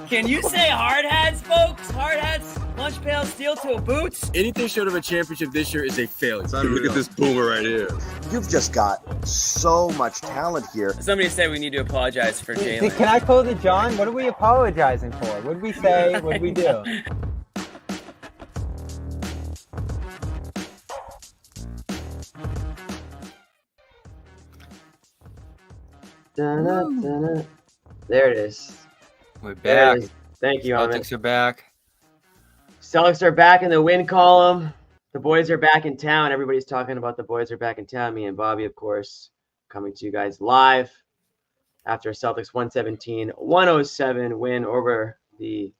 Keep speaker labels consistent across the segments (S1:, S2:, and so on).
S1: Can you say hard hats, folks? Hard hats, lunch pails, steel-toe boots?
S2: Anything short of a championship this year is a failure. Look at this boomer right here.
S3: You've just got so much talent here.
S1: Somebody said we need to apologize for Jalen.
S4: Can I quote it, John? What are we apologizing for? What did we say? What did we do?
S5: There it is.
S6: We're back.
S5: Thank you, Ahmed.
S6: Celtics are back.
S5: Celtics are back in the win column. The boys are back in town. Everybody's talking about the boys are back in town. Me and Bobby, of course, coming to you guys live after a Celtics 117-107 win over the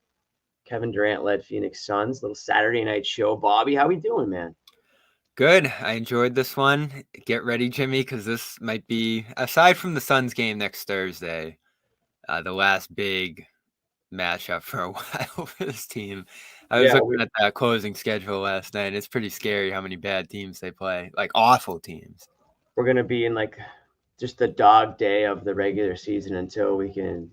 S5: Kevin Durant-led Phoenix Suns. Little Saturday night show. Bobby, how we doing, man?
S6: Good. I enjoyed this one. Get ready, Jimmy, because this might be, aside from the Suns game next Thursday, the last big matchup for a while for this team. I was looking at that closing schedule last night. It's pretty scary how many bad teams they play, like awful teams.
S5: We're going to be in like just the dog day of the regular season until we can.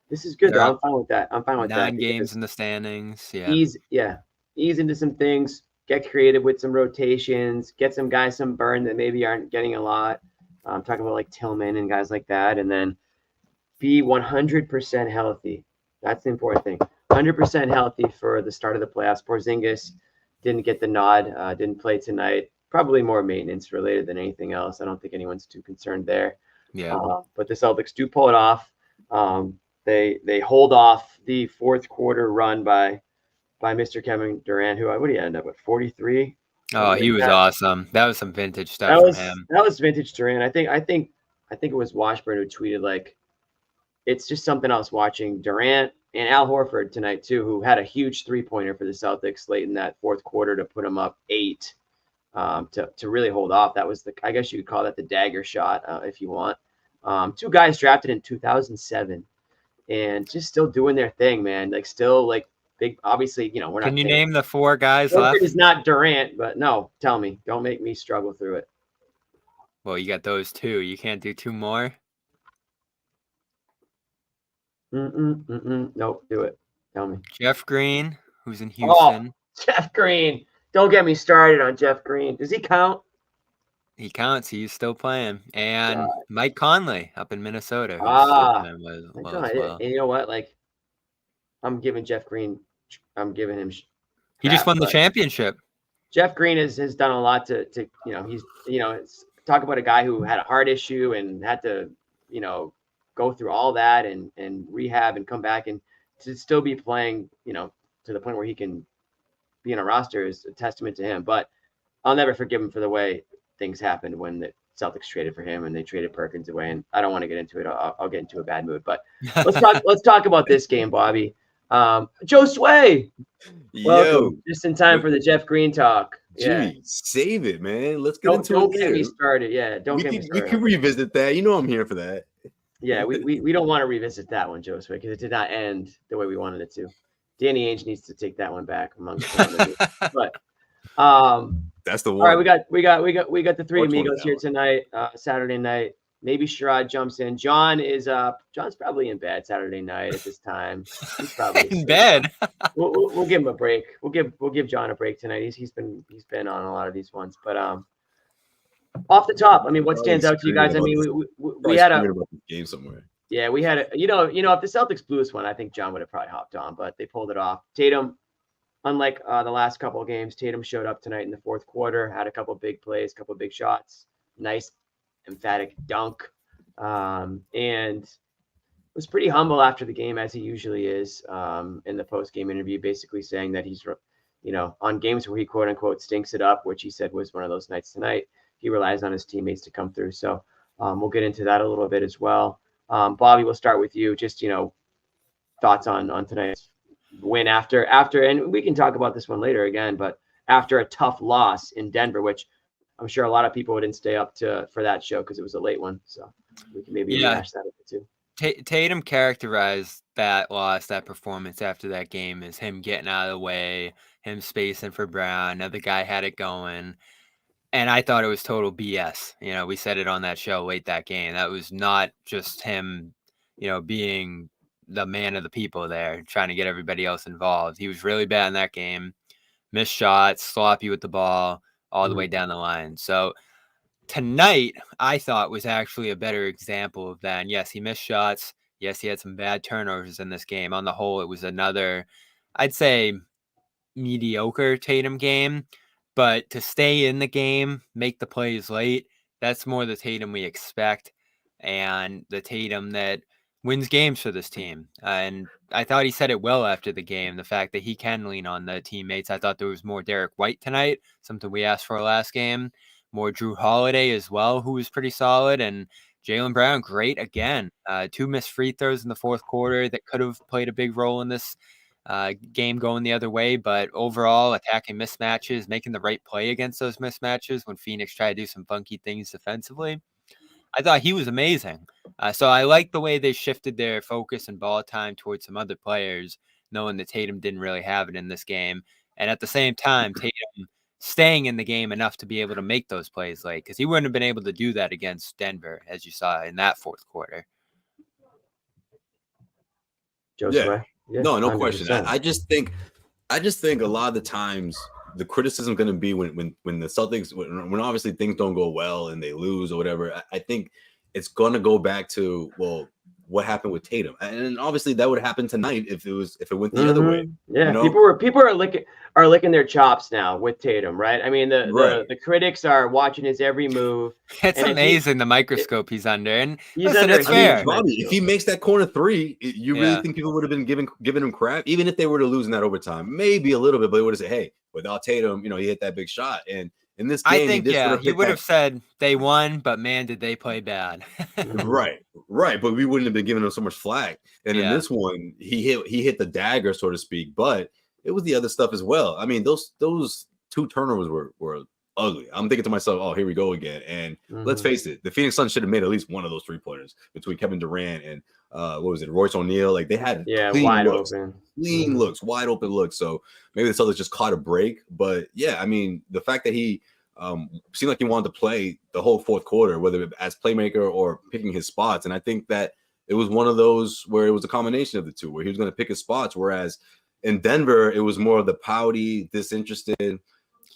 S5: This is good, though. I'm fine with that. I'm fine with
S6: 9
S5: that.
S6: games in the standings. Yeah.
S5: Ease into some things. Get creative with some rotations. Get some guys some burn that maybe aren't getting a lot. I'm talking about like Tillman and guys like that. And then be 100% healthy. That's the important thing. 100% healthy for the start of the playoffs. Porzingis didn't get the nod. Didn't play tonight. Probably more maintenance related than anything else. I don't think anyone's too concerned there.
S6: Yeah.
S5: But the Celtics do pull it off. They hold off the fourth quarter run by Mr. Kevin Durant, who what did he end up with? 43.
S6: Oh, he was awesome. That was some vintage stuff from him.
S5: That was vintage Durant. I think it was Washburn who tweeted like, it's just something else watching Durant and Al Horford tonight too, who had a huge 3-pointer for the Celtics late in that fourth quarter to put them up 8 to really hold off. That was I guess you could call that the dagger shot if you want. 2 guys drafted in 2007 and just still doing their thing, man. Like still like big. Obviously, we're not.
S6: Can you name the 4 guys left?
S5: It's not Durant, but no. Tell me. Don't make me struggle through it.
S6: Well, you got those 2. You can't do 2 more.
S5: Nope. Do it. Tell me.
S6: Jeff Green, who's in Houston.
S5: Oh, Jeff Green. Don't get me started on Jeff Green. Does he count?
S6: He counts. He's still playing. And Mike Conley up in Minnesota.
S5: And you know what? Like, I'm giving Jeff Green. I'm giving him.
S6: He just won the championship.
S5: Jeff Green has done a lot to he's talk about a guy who had a heart issue and had to go through all that and rehab and come back and to still be playing to the point where he can be in a roster is a testament to him. But I'll never forgive him for the way things happened when the Celtics traded for him and they traded Perkins away. And I don't want to get into it. I'll get into a bad mood. But let's talk about this game, Bobby. Josue, welcome. Just in time for the Jeff Green talk.
S2: Jimmy, save it, man. Let's get into it.
S5: Don't get me started. Yeah, don't get me started.
S2: We can revisit that. I'm here for that.
S5: Yeah, we don't want to revisit that one, Josue, because it did not end the way we wanted it to. Danny Ainge needs to take that one back among but
S2: that's the one.
S5: All right, we got the 3 amigos here tonight, Saturday night. Maybe Sherrod jumps in. John is up. John's probably in bed Saturday night at this time. He's probably
S6: in bed.
S5: We'll give him a break. We'll give John a break tonight. He's been on a lot of these ones, but off the top, I mean, what stands out to you guys? I mean, we had a
S2: game somewhere.
S5: Yeah, we had a if the Celtics blew this one, I think John would have probably hopped on, but they pulled it off. Tatum, unlike the last couple of games, Tatum showed up tonight in the fourth quarter, had a couple of big plays, couple of big shots, nice emphatic dunk, and was pretty humble after the game as he usually is in the post-game interview, basically saying that he's on games where he quote unquote stinks it up, which he said was one of those nights tonight. He relies on his teammates to come through. So we'll get into that a little bit as well. Bobby, we'll start with you. Just, thoughts on tonight's win after, and we can talk about this one later again, but after a tough loss in Denver, which I'm sure a lot of people didn't stay up for that show because it was a late one. So we can maybe rehash that a bit too.
S6: Tatum characterized that loss, that performance after that game as him getting out of the way, him spacing for Brown. Another guy had it going. And I thought it was total BS. We said it on that show late that game. That was not just him, being the man of the people there, trying to get everybody else involved. He was really bad in that game. Missed shots, sloppy with the ball, all the way down the line. So tonight, I thought was actually a better example of that. And yes, he missed shots. Yes, he had some bad turnovers in this game. On the whole, it was another, I'd say, mediocre Tatum game. But to stay in the game, make the plays late, that's more the Tatum we expect, and the Tatum that wins games for this team. And I thought he said it well after the game, the fact that he can lean on the teammates. I thought there was more Derek White tonight, something we asked for last game. More Drew Holiday as well, who was pretty solid. And Jaylen Brown, great again. 2 missed free throws in the fourth quarter that could have played a big role in this game going the other way, but overall attacking mismatches, making the right play against those mismatches when Phoenix tried to do some funky things defensively. I thought he was amazing. So I like the way they shifted their focus and ball time towards some other players, knowing that Tatum didn't really have it in this game. And at the same time, Tatum staying in the game enough to be able to make those plays late, because he wouldn't have been able to do that against Denver, as you saw in that fourth quarter.
S2: Josue? Yeah, no 100%. Question. I just think a lot of the times the criticism is going to be when the Celtics, when obviously things don't go well and they lose or whatever. I think it's going to go back to, well, what happened with Tatum, and obviously that would happen tonight if it went the other way.
S5: Yeah, people are licking their chops now with Tatum, right? I mean, the critics are watching his every move.
S6: It's amazing the microscope he's under, and
S5: he's under.
S6: It's fair.
S2: Bobby, if he makes that corner 3, you really think people would have been giving him crap, even if they were to lose in that overtime? Maybe a little bit, but they would have said, "Hey, without Tatum, he hit that big shot." And in this game,
S6: I think he would have said they won, but man, did they play bad.
S2: Right. But we wouldn't have been giving him so much flack. And in this one, he hit the dagger, so to speak. But it was the other stuff as well. I mean, those 2 turnovers were ugly. I'm thinking to myself, oh, here we go again. And let's face it, the Phoenix Suns should have made at least one of those 3-pointers between Kevin Durant and Royce O'Neal. Like, they had
S5: wide
S2: open looks. So maybe the Celtics just caught a break. But yeah, I mean, the fact that he seemed like he wanted to play the whole fourth quarter, whether as playmaker or picking his spots. And I think that it was one of those where it was a combination of the two, where he was going to pick his spots. Whereas in Denver, it was more of the pouty, disinterested.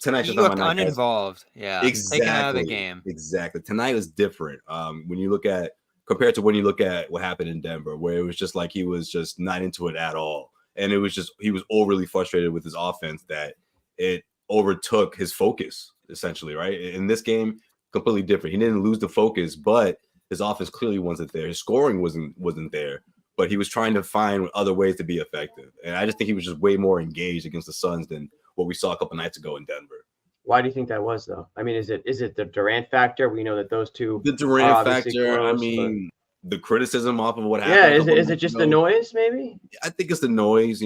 S2: Tonight,
S6: he looked uninvolved. Yeah,
S2: exactly.
S6: Taken out of the game.
S2: Exactly. Tonight was different. When you look at compared to when you look at what happened in Denver, where it was just like he was just not into it at all, and it was just he was overly frustrated with his offense that it overtook his focus. Essentially, right? In this game, completely different. He didn't lose the focus, but his offense clearly wasn't there. His scoring wasn't there, but he was trying to find other ways to be effective. And I just think he was just way more engaged against the Suns than what we saw a couple nights ago in Denver.
S5: Why do you think that was, though? I mean, is it the Durant factor? We know that those two.
S2: The Durant factor. Close, the criticism off of what happened.
S5: Yeah, is it just the noise? Maybe.
S2: I think it's the noise.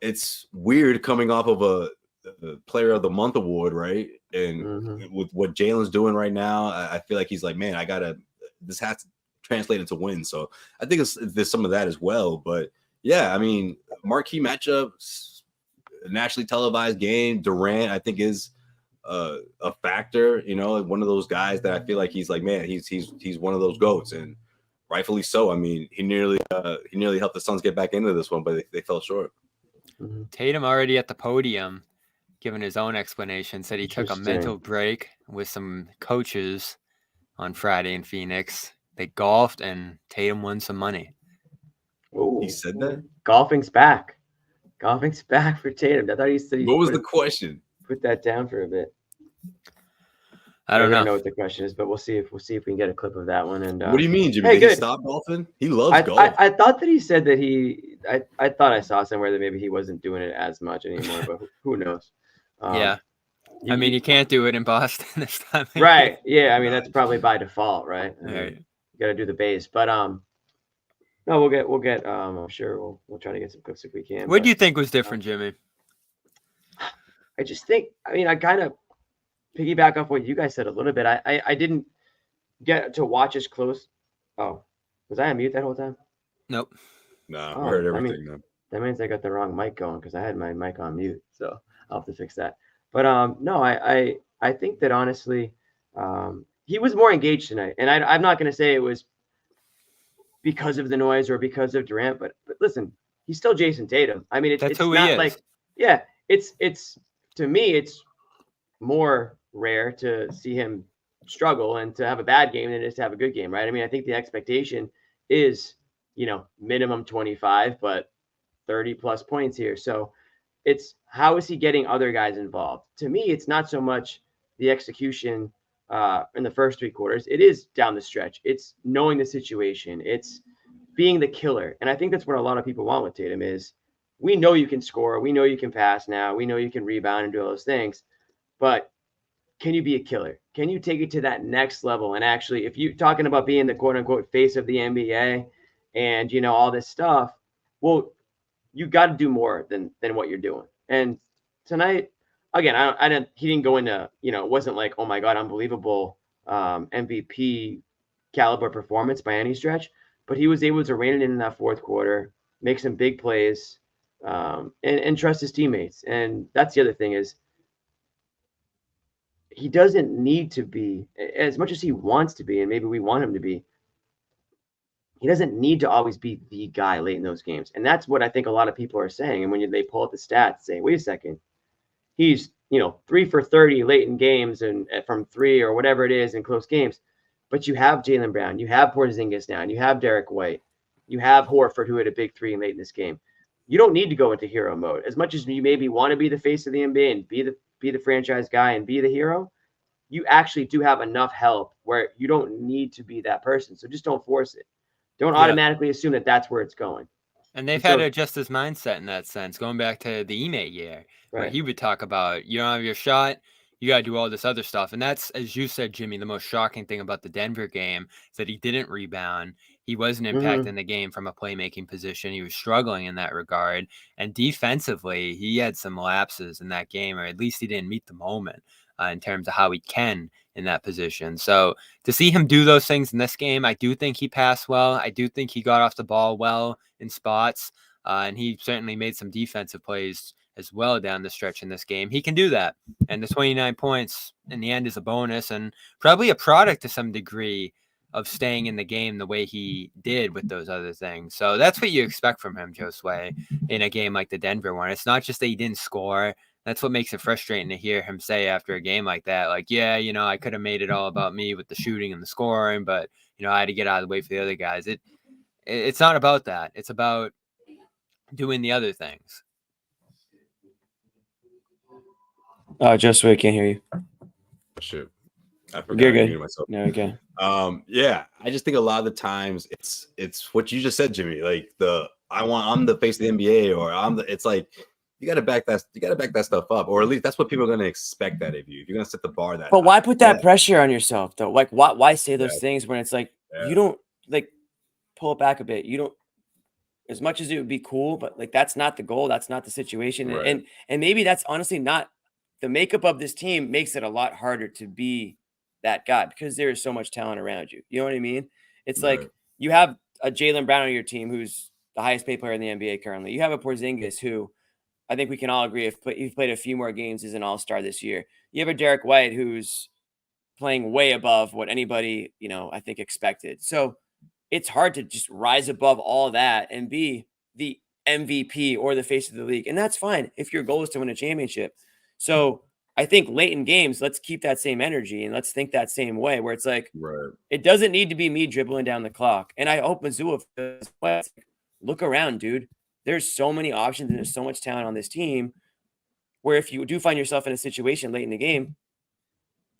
S2: It's weird coming off of the Player of the Month award, right? And with what Jalen's doing right now, I feel like he's like, man, this has to translate into wins. So I think there's some of that as well. But yeah, I mean, marquee matchups, nationally televised game. Durant, I think, is a factor. One of those guys that I feel like he's like, man, he's one of those GOATs, and rightfully so. I mean, he nearly helped the Suns get back into this one, but they fell short.
S6: Tatum already at the podium, given his own explanation, said he took a mental break with some coaches on Friday in Phoenix. They golfed, and Tatum won some money.
S5: Oh,
S2: he said that?
S5: Golfing's back. Golfing's back for Tatum. I thought he said.
S2: What was the question?
S5: Put that down for a bit.
S6: I don't
S5: know what the question is, but we'll see if we can get a clip of that one. And
S2: what do you mean, Jimmy? Did he stop golfing? He loves golf.
S5: I thought that he said that I thought I saw somewhere that maybe he wasn't doing it as much anymore, but who knows?
S6: Yeah. I mean, you can't do it in Boston this time.
S5: Right. Yeah. I mean, that's probably by default, right?
S6: Right.
S5: You got to do the base, but no, we'll get. I'm sure we'll try to get some clips if we can.
S6: What do you think was different, Jimmy?
S5: I just think. I mean, I kind of piggyback off what you guys said a little bit. I didn't get to watch as close. Oh, was I on mute that whole time?
S6: Nope.
S2: No, I heard everything.
S5: That means I got the wrong mic going because I had my mic on mute, so I'll have to fix that. But no, I think that honestly, he was more engaged tonight, and I'm not going to say it was because of the noise or because of Durant, but listen, he's still Jason Tatum. I mean, it's not like, yeah, it's to me, it's more rare to see him struggle and to have a bad game than it is to have a good game, right? I mean, I think the expectation is, minimum 25, but 30 plus points here. So it's how is he getting other guys involved? To me, it's not so much the execution in the first 3 quarters. It is down the stretch. It's knowing the situation. It's being the killer. And I think that's what a lot of people want with Tatum is we know you can score. We know you can pass now. We know you can rebound and do all those things. But can you be a killer? Can you take it to that next level? And actually, if you're talking about being the quote unquote face of the NBA and, all this stuff, well, you got to do more than what you're doing. And tonight, again, he didn't go into, it wasn't like, oh my God, unbelievable MVP caliber performance by any stretch, but he was able to rein it in that fourth quarter, make some big plays, and trust his teammates. And that's the other thing is he doesn't need to be, as much as he wants to be, and maybe we want him to be, he doesn't need to always be the guy late in those games. And that's what I think a lot of people are saying. And when they pull up the stats, say, wait a second, he's, 3 for 30 late in games and from 3 or whatever it is in close games. But you have Jaylen Brown, you have Porzingis now, and you have Derek White, you have Horford, who had a big 3 late in this game. You don't need to go into hero mode. As much as you maybe want to be the face of the NBA and be the franchise guy and be the hero, you actually do have enough help where you don't need to be that person. So just don't force it. Don't automatically assume that that's where it's going.
S6: And they've had to adjust his mindset in that sense, going back to the Ime year, where he would talk about, you don't have your shot, you got to do all this other stuff. And that's, as you said, Jimmy, the most shocking thing about the Denver game is that he didn't rebound. He wasn't impacting the game from a playmaking position. He was struggling in that regard. And defensively, he had some lapses in that game, or at least he didn't meet the moment in terms of how he can in that position. So to see him do those things in this game, I do think he passed well. I do think he got off the ball well in spots. And he certainly made some defensive plays as well down the stretch in this game. He can do that. And the 29 points in the end is a bonus and probably a product to some degree of staying in the game the way he did with those other things. So that's what you expect from him, Josue, in a game like the Denver one. It's not just that he didn't score. That's what makes it frustrating to hear him say after a game like that, like, yeah, I could have made it all about me with the shooting and the scoring, but, I had to get out of the way for the other guys. It's not about that. It's about doing the other things.
S7: Josue, I can't hear you.
S2: Shoot. I forgot.
S7: You're good.
S2: Myself.
S7: No, okay.
S2: Yeah, I just think a lot of the times it's what you just said, Jimmy. Like I'm the face of the NBA, or it's like you got to back that stuff up, or at least that's what people are going to expect out of you. If you're going to set the bar that.
S7: But why put that pressure on yourself though? Like, why say those things when it's like you don't like pull it back a bit? You don't. As much as it would be cool, but like that's not the goal. That's not the situation, and maybe that's honestly not the makeup of this team makes it a lot harder to be that guy because there is so much talent around you. You know what I mean? It's like you have a Jaylen Brown on your team who's the highest paid player in the NBA currently. You have a Porzingis who I think we can all agree if he's played a few more games as an all-star this year. You have a Derek White who's playing way above what anybody, I think expected. So it's hard to just rise above all that and be the MVP or the face of the league. And that's fine if your goal is to win a championship. So I think late in games, let's keep that same energy and let's think that same way where it's like, it doesn't need to be me dribbling down the clock. And I hope Missoula look around, dude. There's so many options and there's so much talent on this team where if you do find yourself in a situation late in the game,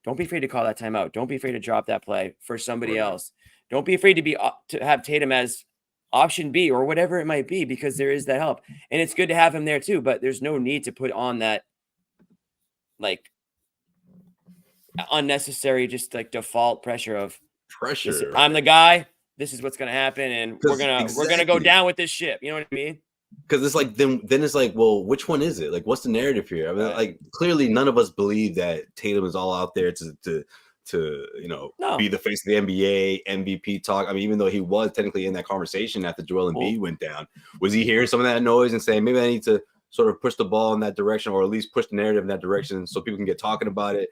S7: don't be afraid to call that timeout. Don't be afraid to drop that play for somebody else. Don't be afraid to have Tatum as option B or whatever it might be, because there is that help. And it's good to have him there too, but there's no need to put on that like unnecessary, just like default pressure. I'm the guy. This is what's going to happen. And we're going to go down with this ship. You know what I mean?
S2: Because it's like, then it's like, well, which one is it? Like, what's the narrative here? I mean, like clearly none of us believe that Tatum is all out there to be the face of the NBA, MVP talk. I mean, even though he was technically in that conversation after Joel Embiid went down, was he hearing some of that noise and saying, maybe I need to sort of push the ball in that direction, or at least push the narrative in that direction, so people can get talking about it.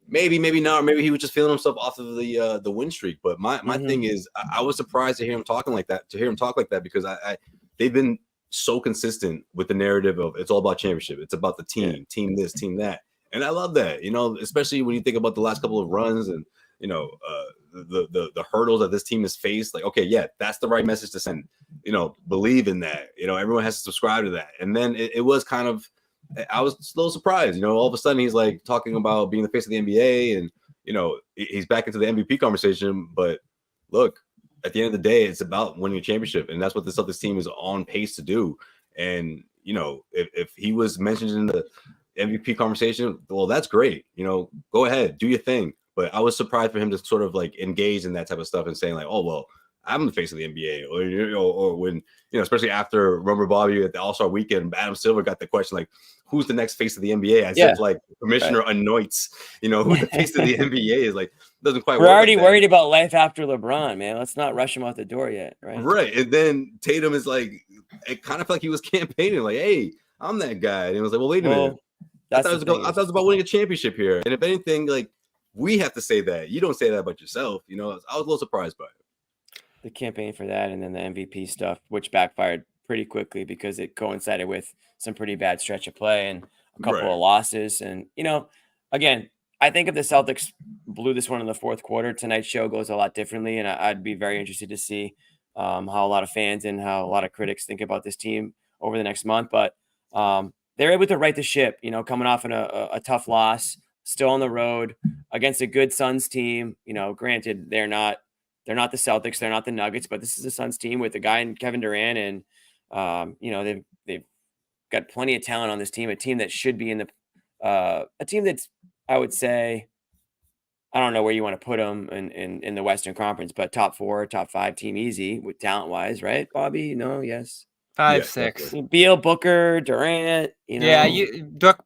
S2: Maybe not. Maybe he was just feeling himself off of the win streak. But my thing is, I was surprised to hear him talking like that. To hear him talk like that, because they've been so consistent with the narrative of it's all about championship. It's about the team, team this, team that, and I love that. Especially when you think about the last couple of runs and the hurdles that this team has faced. Like, okay, yeah, that's the right message to send. Believe in that. Everyone has to subscribe to that. And then it was kind of. I was a little surprised, all of a sudden he's like talking about being the face of the NBA and, he's back into the MVP conversation. But look, at the end of the day, it's about winning a championship. And that's what the Celtics team is on pace to do. And, if he was mentioned in the MVP conversation, well, that's great. Go ahead, do your thing. But I was surprised for him to sort of like engage in that type of stuff and saying like, oh, well, I'm the face of the NBA, or when, especially after Rumble Bobby at the All-Star weekend, Adam Silver got the question, like, who's the next face of the NBA? As if like commissioner anoints, who the face of the NBA is, like, doesn't quite work.
S7: We're already worried about life after LeBron, man. Let's not rush him out the door yet. Right.
S2: And then Tatum is like, it kind of felt like he was campaigning like, hey, I'm that guy. And it was like, well, wait a minute. I thought it was about winning a championship here. And if anything, like, we have to say that. You don't say that about yourself. I was a little surprised by it.
S7: The campaign for that, and then the MVP stuff, which backfired pretty quickly because it coincided with some pretty bad stretch of play and a couple of losses. And, again, I think if the Celtics blew this one in the fourth quarter, tonight's show goes a lot differently. And I'd be very interested to see how a lot of fans and how a lot of critics think about this team over the next month. But they're able to right the ship, coming off in a tough loss, still on the road against a good Suns team. Granted, they're not the Celtics, they're not the Nuggets, but this is the Suns team with a guy in Kevin Durant, and they've got plenty of talent on this team. A team that should be in a team that's, I would say, I don't know where you want to put them in the Western Conference, but top 4, top 5 team easy with talent wise, right, Bobby? No, yes,
S6: 5, 6.
S7: Beal, Booker, Durant.
S6: Yeah,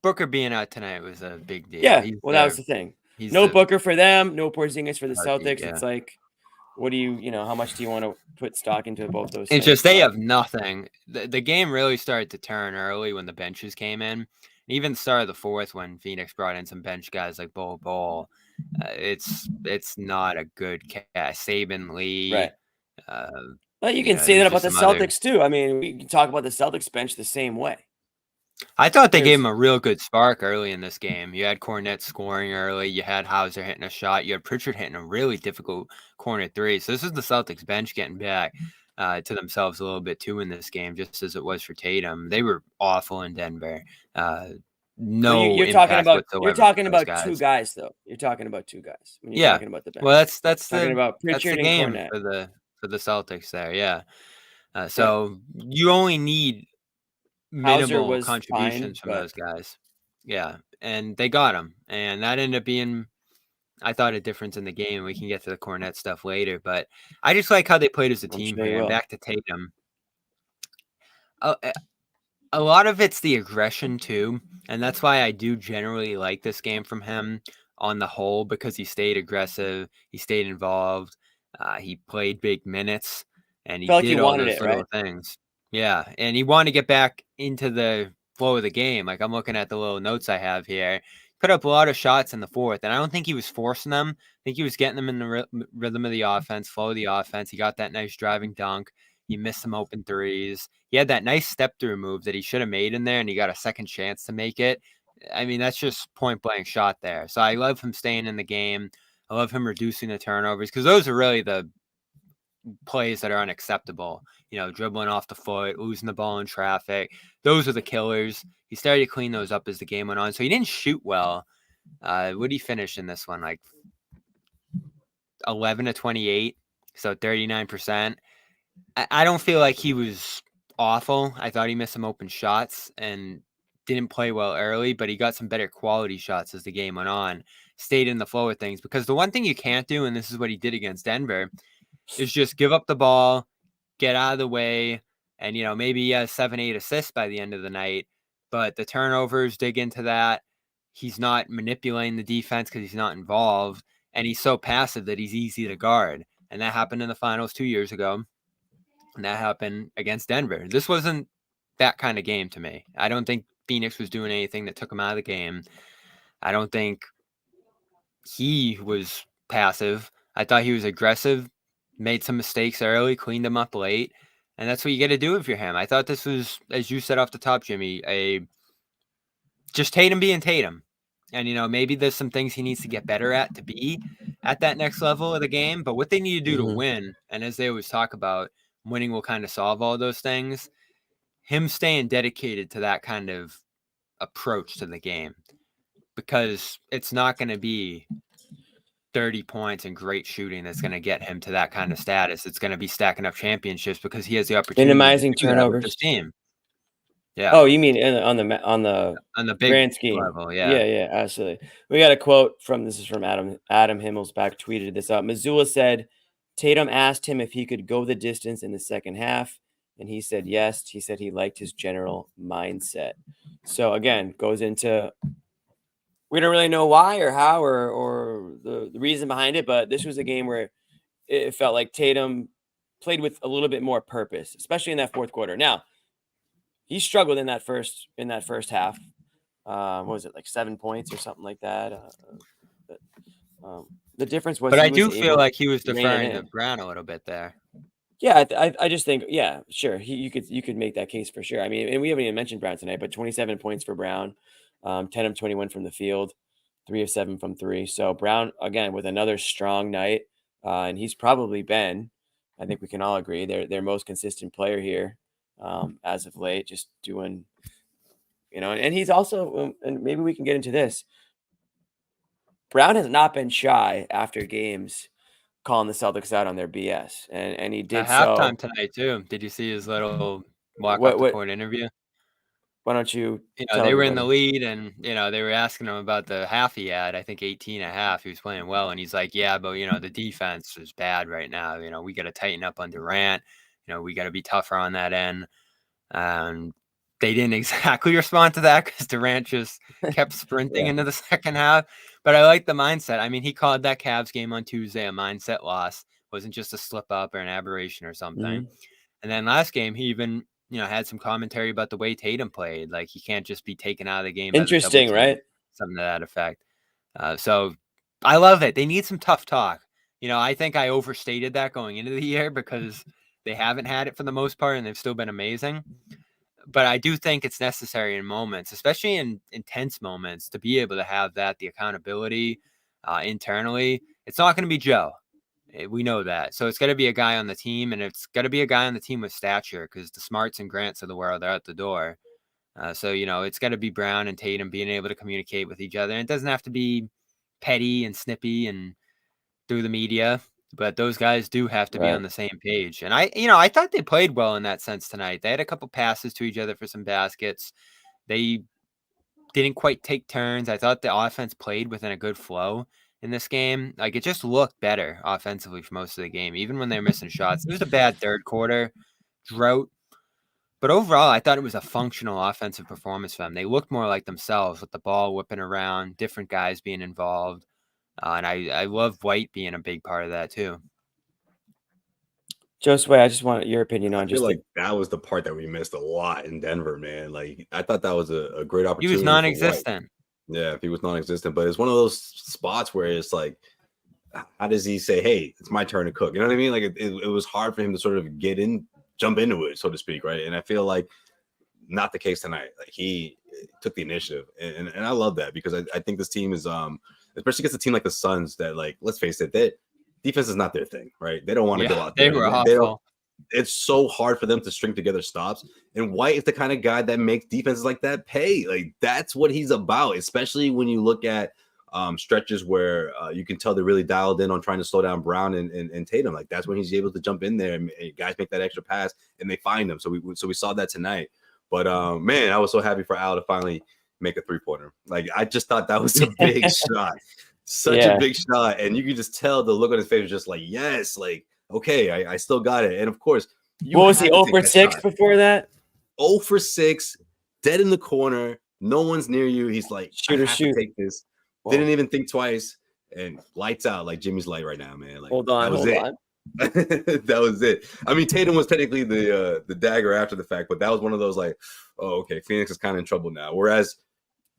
S6: Booker being out tonight was a big deal.
S7: Yeah, that was the thing. No Booker for them, no Porzingis for the Celtics. It's like, what do you, how much do you want to put stock into both those things?
S6: It's just they have nothing. The game really started to turn early when the benches came in. Even the start of the fourth when Phoenix brought in some bench guys like Bol. It's not a good cast. Saban, Lee.
S7: Right. Well, you can say that about the Celtics too. I mean, we can talk about the Celtics bench the same way.
S6: I thought they gave him a real good spark early in this game. You had Kornet scoring early. You had Hauser hitting a shot. You had Pritchard hitting a really difficult corner three. So this is the Celtics bench getting back to themselves a little bit too in this game, just as it was for Tatum. They were awful in Denver.
S7: You're talking about two guys, though. You're talking about two guys when you're talking about the bench.
S6: Well, that's
S7: talking about Pritchard
S6: the game
S7: and Kornet.
S6: for the Celtics there. Yeah. So you only need minimal contributions from those guys. Yeah. And they got them. And that ended up being, I thought, a difference in the game. We can get to the Kornet stuff later. But I just like how they played as a team here. And back to Tatum. A lot of it's the aggression, too. And that's why I do generally like this game from him on the whole, because he stayed aggressive. He stayed involved. He played big minutes. And he did all those little things. Yeah, and he wanted to get back into the flow of the game. Like, I'm looking at the little notes I have here. Put up a lot of shots in the fourth, and I don't think he was forcing them. I think he was getting them in the rhythm of the offense, flow of the offense. He got that nice driving dunk. He missed some open threes. He had that nice step-through move that he should have made in there, and he got a second chance to make it. I mean, that's just point-blank shot there. So I love him staying in the game. I love him reducing the turnovers, because those are really the plays that are unacceptable. Dribbling off the foot, losing the ball in traffic. Those are the killers. He started to clean those up as the game went on. So he didn't shoot well. What did he finish in this one? Like 11 to 28. So 39%. I don't feel like he was awful. I thought he missed some open shots and didn't play well early, but he got some better quality shots as the game went on. Stayed in the flow of things. Because the one thing you can't do, and this is what he did against Denver, is just give up the ball, get out of the way, and, maybe he has 7-8 assists by the end of the night. But the turnovers dig into that. He's not manipulating the defense because he's not involved. And he's so passive that he's easy to guard. And that happened in the finals 2 years ago. And that happened against Denver. This wasn't that kind of game to me. I don't think Phoenix was doing anything that took him out of the game. I don't think he was passive. I thought he was aggressive, made some mistakes early, cleaned them up late. And that's what you got to do if you're him. I thought this was, as you said off the top, Jimmy, just Tatum being Tatum. And, maybe there's some things he needs to get better at to be at that next level of the game. But what they need to do to win, and as they always talk about, winning will kind of solve all those things. Him staying dedicated to that kind of approach to the game. Because it's not going to be 30 points and great shooting that's going to get him to that kind of status. It's going to be stacking up championships because he has the opportunity
S7: minimizing
S6: to do that with
S7: turnovers.
S6: this team. Yeah.
S7: Oh, you mean on the
S6: big
S7: grand scheme
S6: level? Yeah.
S7: Yeah, absolutely. We got a quote from Adam Himmelsbach tweeted this out. Missoula said Tatum asked him if he could go the distance in the second half, and he said yes. He said he liked his general mindset. So again, goes into, we don't really know why or how or the reason behind it, but this was a game where it felt like Tatum played with a little bit more purpose, especially in that fourth quarter. Now, he struggled in that first half. What was it, like 7 points or something like that? The difference was,
S6: but I do feel like he was deferring to Brown a little bit there.
S7: Yeah, I just think, yeah, sure, you could make that case for sure. I mean, and we haven't even mentioned Brown tonight, but 27 points for Brown, 10 of 21 from the field, 3 of 7 from 3. So Brown again with another strong night, and he's probably been, I think we can all agree, their most consistent player here. As of late, just doing, and he's also, and maybe we can get into this. Brown has not been shy after games calling the Celtics out on their BS, and he did
S6: at halftime tonight too. Did you see his little walk off the court interview?
S7: Why don't you?
S6: They were in the lead, and they were asking him about the half he had. I think 18 and a half. He was playing well, and he's like, "Yeah, but the defense is bad right now. We got to tighten up on Durant. We got to be tougher on that end." They didn't exactly respond to that because Durant just kept sprinting into the second half. But I like the mindset. I mean, he called that Cavs game on Tuesday a mindset loss. It wasn't just a slip up or an aberration or something. And then last game, he even had some commentary about the way Tatum played. Like, he can't just be taken out of the game.
S7: Interesting, right?
S6: Something to that effect. So I love it. They need some tough talk. I think I overstated that going into the year because they haven't had it for the most part, and they've still been amazing. But I do think it's necessary in moments, especially in intense moments, to be able to have that, the accountability internally. It's not going to be Joe. We know that. So it's got to be a guy on the team, and it's got to be a guy on the team with stature because the Smarts and Grants of the world are out the door. So, it's got to be Brown and Tatum being able to communicate with each other. And it doesn't have to be petty and snippy and through the media. But those guys do have to be on the same page. And I thought they played well in that sense tonight. They had a couple passes to each other for some baskets. They didn't quite take turns. I thought the offense played within a good flow in this game. Like, it just looked better offensively for most of the game, even when they were missing shots. It was a bad third quarter drought. But overall, I thought it was a functional offensive performance for them. They looked more like themselves with the ball whipping around, different guys being involved. And I love White being a big part of that too.
S7: Josue, I just want your opinion on.
S2: I feel like that was the part that we missed a lot in Denver, man. Like, I thought that was a great opportunity.
S6: He was non-existent.
S2: Yeah, if he was non-existent, but it's one of those spots where it's like, how does he say, "Hey, it's my turn to cook"? You know what I mean? Like, it was hard for him to sort of jump into it, so to speak, right? And I feel like not the case tonight. Like, he took the initiative, and I love that because I think this team is especially against a team like the Suns that, like, let's face it, that defense is not their thing, right? They don't want to go out there.
S6: They were awful.
S2: It's so hard for them to string together stops. And White is the kind of guy that makes defenses like that pay. Like, that's what he's about, especially when you look at stretches where you can tell they're really dialed in on trying to slow down Brown and Tatum. Like, that's when he's able to jump in there and guys make that extra pass and they find him. So we saw that tonight. But man, I was so happy for Al to finally make a 3-pointer. Like, I just thought that was a big shot. Such a big shot. And you could just tell the look on his face was just like, yes, like, okay, I still got it. And of course,
S7: what was he, 0 for 6 before that?
S2: 0 for 6, dead in the corner. No one's near you. He's like, shoot. Take this. Whoa. Didn't even think twice. And lights out, like Jimmy's light right now, man. Like,
S7: hold on.
S2: That was it. I mean, Tatum was technically the dagger after the fact, but that was one of those like, oh, okay, Phoenix is kind of in trouble now. Whereas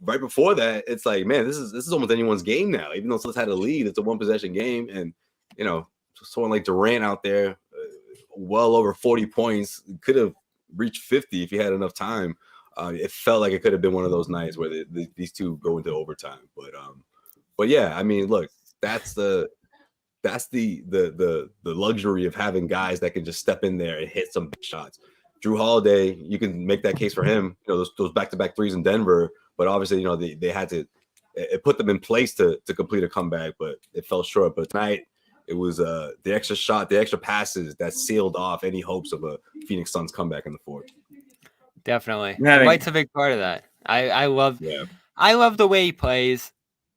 S2: right before that, it's like, man, this is almost anyone's game now. Even though Celtics had a lead, it's a one possession game, and someone like Durant out there, well over 40 points, could have reached 50 if he had enough time. It felt like it could have been one of those nights where these two go into overtime. But yeah, I mean, look, that's the luxury of having guys that can just step in there and hit some big shots. Drew Holiday, you can make that case for him. Those back-to-back threes in Denver, but obviously, they had to. It put them in place to complete a comeback, but it fell short. But tonight, it was the extra shot, the extra passes that sealed off any hopes of a Phoenix Suns comeback in the fourth.
S6: Definitely, White's a big part of that. I love the way he plays.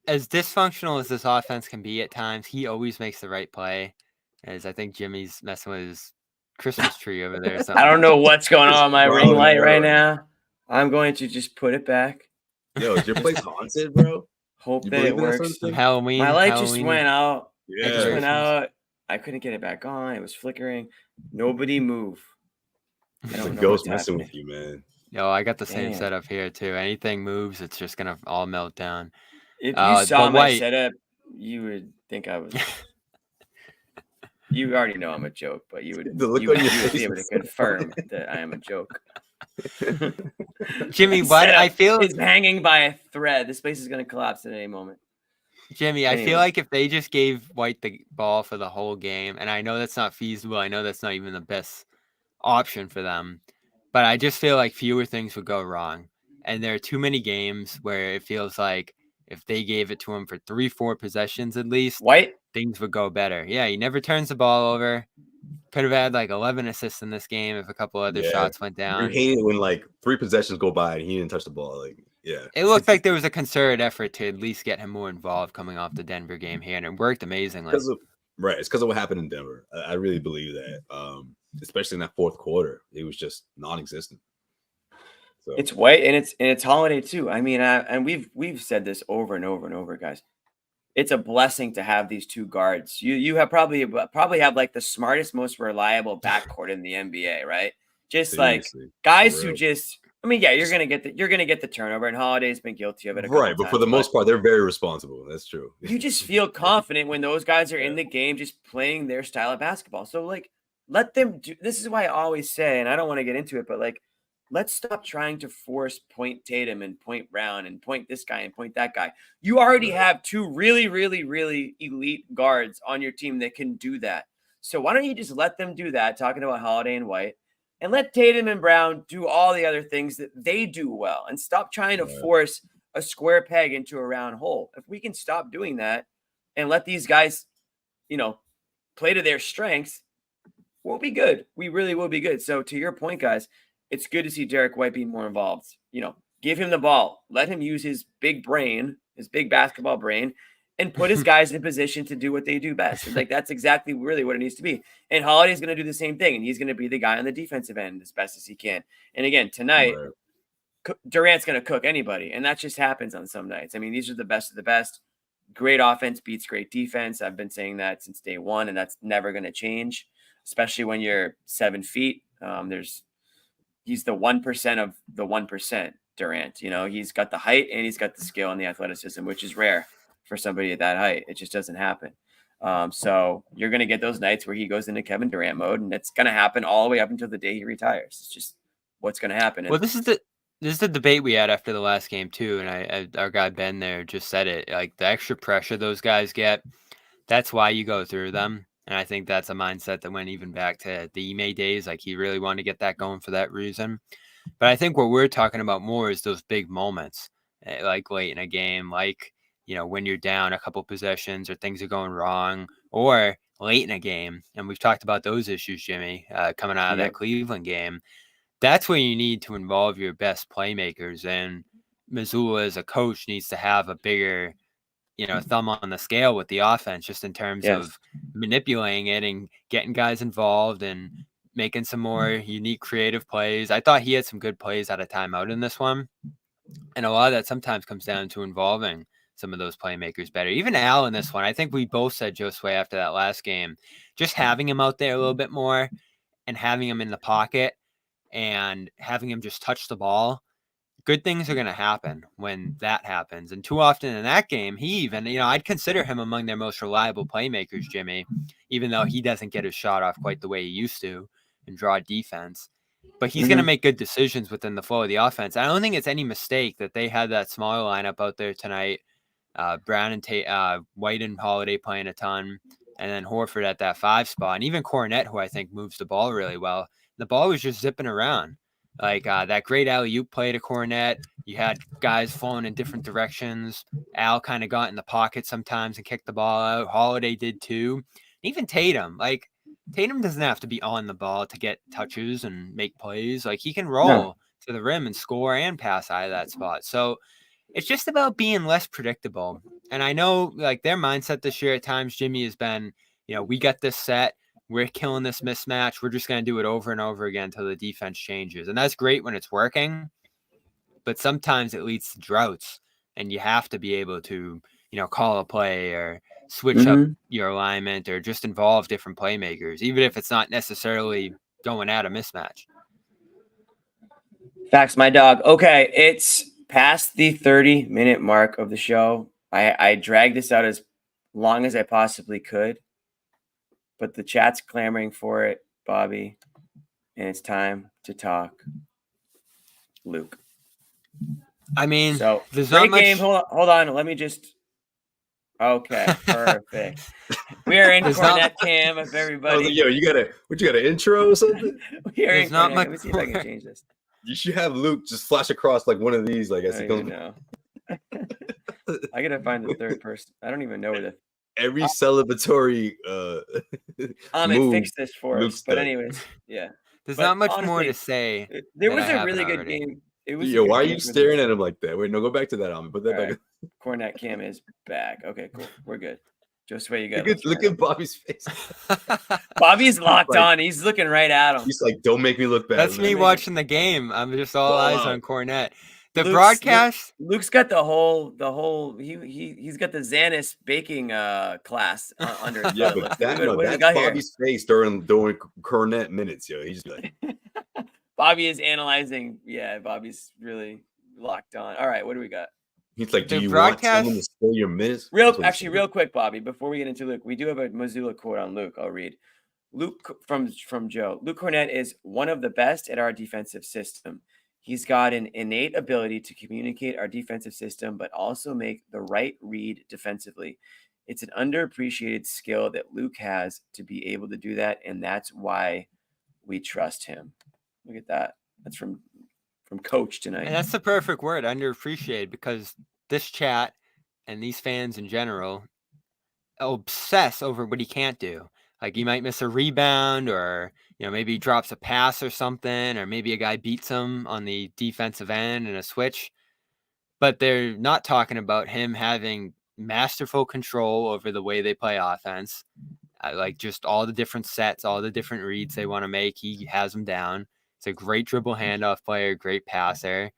S6: As dysfunctional as this offense can be at times, he always makes the right play. As I think Jimmy's messing with his Christmas tree over there.
S7: I don't know what's going on with my ring light right now. I'm going to just put it back.
S2: Yo, is your place haunted, bro?
S7: Hope that it works.
S6: Halloween.
S7: My light just went out.
S2: Yeah.
S7: It just went out. I couldn't get it back on. It was flickering. Nobody move.
S2: It's a ghost messing with you, man.
S6: Yo, I got the same setup here too. Anything moves, it's just gonna all melt down.
S7: If you saw my setup, you would think I was. You already know I'm a joke, but you would be able to confirm that I am a joke.
S6: Jimmy, what I feel
S7: is hanging by a thread. This place is going to collapse at any moment.
S6: Jimmy, I feel like if they just gave White the ball for the whole game, and I know that's not feasible, I know that's not even the best option for them, but I just feel like fewer things would go wrong. And there are too many games where it feels like if they gave it to him for 3-4 possessions at least,
S7: White,
S6: things would go better. Yeah, he never turns the ball over. Could have had like 11 assists in this game if a couple other shots went down.
S2: You hate it when like 3 possessions go by and he didn't touch the ball. Like, yeah.
S6: It looked like there was a concerted effort to at least get him more involved coming off the Denver game here, and it worked amazingly.
S2: It's because of what happened in Denver. I really believe that. Especially in that fourth quarter, it was just non-existent. So.
S7: It's White and it's Holiday too. I mean, and we've said this over and over and over, guys. It's a blessing to have these two guards. You have probably have like the smartest, most reliable backcourt in the NBA, right? Just seriously, like guys who just. I mean, yeah, you're gonna get the turnover, and Holiday's been guilty of it.
S2: Right, but for the most part, they're very responsible. That's true.
S7: You just feel confident when those guys are in the game, just playing their style of basketball. So like, let them do. This is why I always say, and I don't want to get into it, but like, let's stop trying to force point Tatum and point Brown and point this guy and point that guy. You already have two really, really, really elite guards on your team that can do that. So why don't you just let them do that? Talking about Holiday and White. And let Tatum and Brown do all the other things that they do well, and stop trying to force a square peg into a round hole. If we can stop doing that and let these guys, play to their strengths, we'll be good. We really will be good. So to your point, guys, it's good to see Derek White be more involved. Give him the ball. Let him use his big brain, his big basketball brain, and put his guys in position to do what they do best. Like, that's exactly really what it needs to be. And Holiday's going to do the same thing, and he's going to be the guy on the defensive end as best as he can. And again, tonight, Durant's going to cook anybody, and that just happens on some nights. I mean, these are the best of the best. Great offense beats great defense. I've been saying that since day one, and that's never going to change, especially when you're 7 feet. He's the 1% of the 1%, Durant. He's got the height, and he's got the skill and the athleticism, which is rare for somebody at that height. It just doesn't happen. So you're going to get those nights where he goes into Kevin Durant mode, and it's going to happen all the way up until the day he retires. It's just what's going to happen.
S6: Well, this is the debate we had after the last game too, and our guy Ben there just said it. Like, the extra pressure those guys get, that's why you go through them. And I think that's a mindset that went even back to the Ime days. Like, he really wanted to get that going for that reason. But I think what we're talking about more is those big moments, like late in a game, like, when you're down a couple possessions or things are going wrong, or late in a game. And we've talked about those issues, Jimmy, coming out of that Cleveland game. That's where you need to involve your best playmakers. And Missoula as a coach needs to have a bigger, thumb on the scale with the offense, just in terms of manipulating it and getting guys involved and making some more unique, creative plays. I thought he had some good plays out of timeout in this one. And a lot of that sometimes comes down to involving some of those playmakers better. Even Al in this one, I think we both said Josue after that last game, just having him out there a little bit more and having him in the pocket and having him just touch the ball, good things are going to happen when that happens. And too often in that game, he even, I'd consider him among their most reliable playmakers, Jimmy, even though he doesn't get his shot off quite the way he used to and draw defense. But he's going to make good decisions within the flow of the offense. I don't think it's any mistake that they had that smaller lineup out there tonight. Brown and White and Holiday playing a ton, and then Horford at that 5 spot, and even Kornet, who I think moves the ball really well. The ball was just zipping around. Like that great alley-oop play to Kornet. You had guys flowing in different directions. Al kind of got in the pocket sometimes and kicked the ball out. Holiday did too. Even Tatum. Like, Tatum doesn't have to be on the ball to get touches and make plays. Like, he can roll to the rim and score and pass out of that spot. So it's just about being less predictable. And I know, like, their mindset this year at times, Jimmy, has been, we got this set. We're killing this mismatch. We're just going to do it over and over again until the defense changes. And that's great when it's working. But sometimes it leads to droughts. And you have to be able to, call a play or switch up your alignment or just involve different playmakers, even if it's not necessarily going at a mismatch.
S7: Facts, my dog. Okay, it's past the 30-minute mark of the show. I dragged this out as long as I possibly could, but the chat's clamoring for it, Bobby, and it's time to talk Luke.
S6: I mean,
S7: so
S6: there's
S7: great
S6: not much...
S7: game. Hold on. Let me just... Okay, perfect. We are in Kornet cam, if everybody.
S2: Yo, you got an intro or something?
S7: We are in
S6: not
S7: Kornet.
S6: much
S7: Let me see if I can change this.
S2: You should have Luke just flash across like one of these, like as he comes.
S7: No. I gotta find the third person. I don't even know where the
S2: every celebratory
S7: Ahmed fixed this for
S2: Luke's
S7: us. But
S2: done.
S7: anyways, yeah.
S6: There's
S7: But
S6: not much
S7: honestly,
S6: more to say.
S7: There was
S6: I
S7: a
S6: haven't
S7: really good
S6: already.
S7: game. It was.
S2: Yo, why are you staring at him like that? Wait, no, go back to that, Ahmed. Put that back.
S7: Right. Kornet cam is back. Okay, cool. We're good. Josue, you got
S2: look at Bobby's face.
S7: Bobby's locked
S2: like,
S7: on. He's looking right at him.
S2: He's like, don't make me look bad.
S6: That's me watching the game. I'm just all eyes on Kornet. The broadcast.
S7: Luke's got the whole. He's got the Xanis baking class under his
S2: Yeah,
S7: belt.
S2: but
S7: What do we
S2: that's
S7: got here?
S2: Bobby's face during Kornet minutes, yo. He's just like,
S7: Bobby is analyzing. Yeah, Bobby's really locked on. All right, what do we got?
S2: he's like, do
S6: The
S2: you
S6: broadcast-
S2: want someone to steal your minutes?
S7: Real quick, Bobby, before we get into Luke, we do have a Missoula quote on Luke. I'll read. Luke from Joe. Luke Kornet is one of the best at our defensive system. He's got an innate ability to communicate our defensive system, but also make the right read defensively. It's an underappreciated skill that Luke has to be able to do that, and that's why we trust him. Look at that. That's from Coach tonight.
S6: And that's the perfect word, underappreciated, because this chat and these fans in general obsess over what he can't do. Like, he might miss a rebound, or maybe he drops a pass or something, or maybe a guy beats him on the defensive end in a switch. But they're not talking about him having masterful control over the way they play offense. Like, just all the different sets, all the different reads they want to make, he has them down. He's a great dribble handoff player, great passer.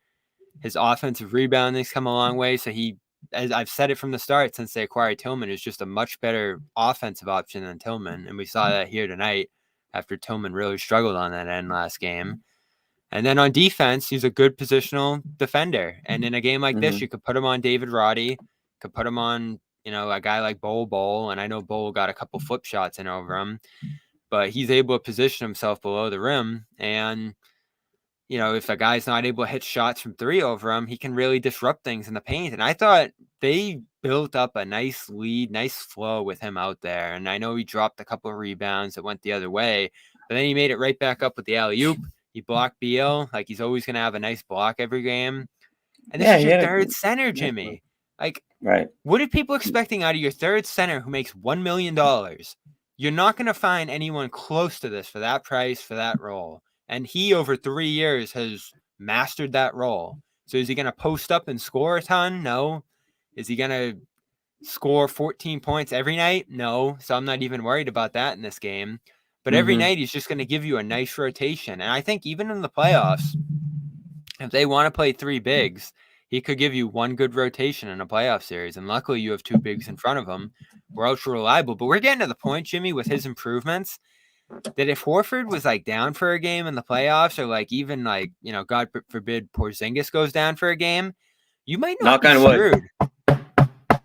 S6: His offensive rebounding's come a long way. So he, as I've said it from the start, since they acquired Tillman, is just a much better offensive option than Tillman. And we saw that here tonight after Tillman really struggled on that end last game. And then on defense, he's a good positional defender. And in a game like this, you could put him on David Roddy, could put him on, a guy like Bol. And I know Bol got a couple flip shots in over him, but he's able to position himself below the rim. And, if a guy's not able to hit shots from 3 over him, he can really disrupt things in the paint. And I thought they built up a nice lead, nice flow with him out there. And I know he dropped a couple of rebounds that went the other way, but then he made it right back up with the alley-oop. He blocked Beal. Like, he's always going to have a nice block every game. And this is your third center, Jimmy. Like,
S7: right.
S6: What are people expecting out of your third center who makes $1 million? You're not going to find anyone close to this for that price, for that role. And he, over 3 years, has mastered that role. So is he going to post up and score a ton? No. Is he going to score 14 points every night? No. So I'm not even worried about that in this game. But every night he's just going to give you a nice rotation. And I think even in the playoffs, if they want to play 3 bigs, he could give you one good rotation in a playoff series. And luckily you have two bigs in front of him. We're ultra reliable. But we're getting to the point, Jimmy, with his improvements, that if Horford was like down for a game in the playoffs, or like even like, God forbid Porzingis goes down for a game, you might not be screwed.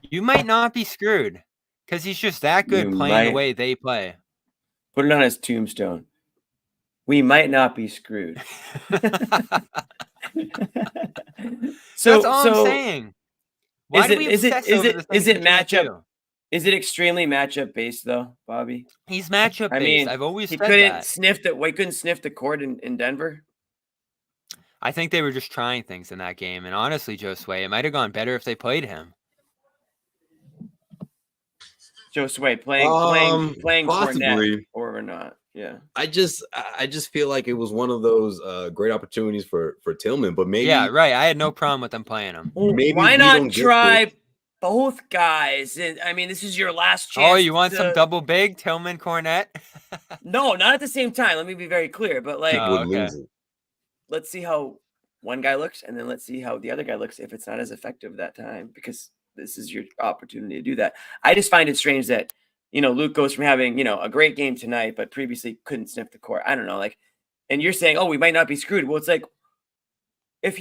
S6: You might not be screwed because he's just that good playing the way they play.
S7: Put it on his tombstone. We might not be screwed. So
S6: that's all I'm saying. Why do we obsess over the things we can't do?
S7: Is it extremely matchup based though, Bobby?
S6: He's matchup based. I've always said
S7: couldn't sniff the court in Denver.
S6: I think they were just trying things in that game, and honestly, Josue, it might have gone better if they played him.
S7: Josue playing Kornet or not. Yeah.
S2: I just feel like it was one of those great opportunities for Tillman, but maybe.
S6: Yeah, right. I had no problem with them playing him.
S2: Maybe
S7: why not try both guys? I mean, this is your last chance.
S6: Oh, you want some double big Tillman Kornet?
S7: No, not at the same time. Let me be very clear. But let's see how one guy looks, and then let's see how the other guy looks if it's not as effective that time, because this is your opportunity to do that. I just find it strange that, Luke goes from having, a great game tonight, but previously couldn't sniff the court. I don't know. And you're saying, oh, we might not be screwed. Well, it's like, if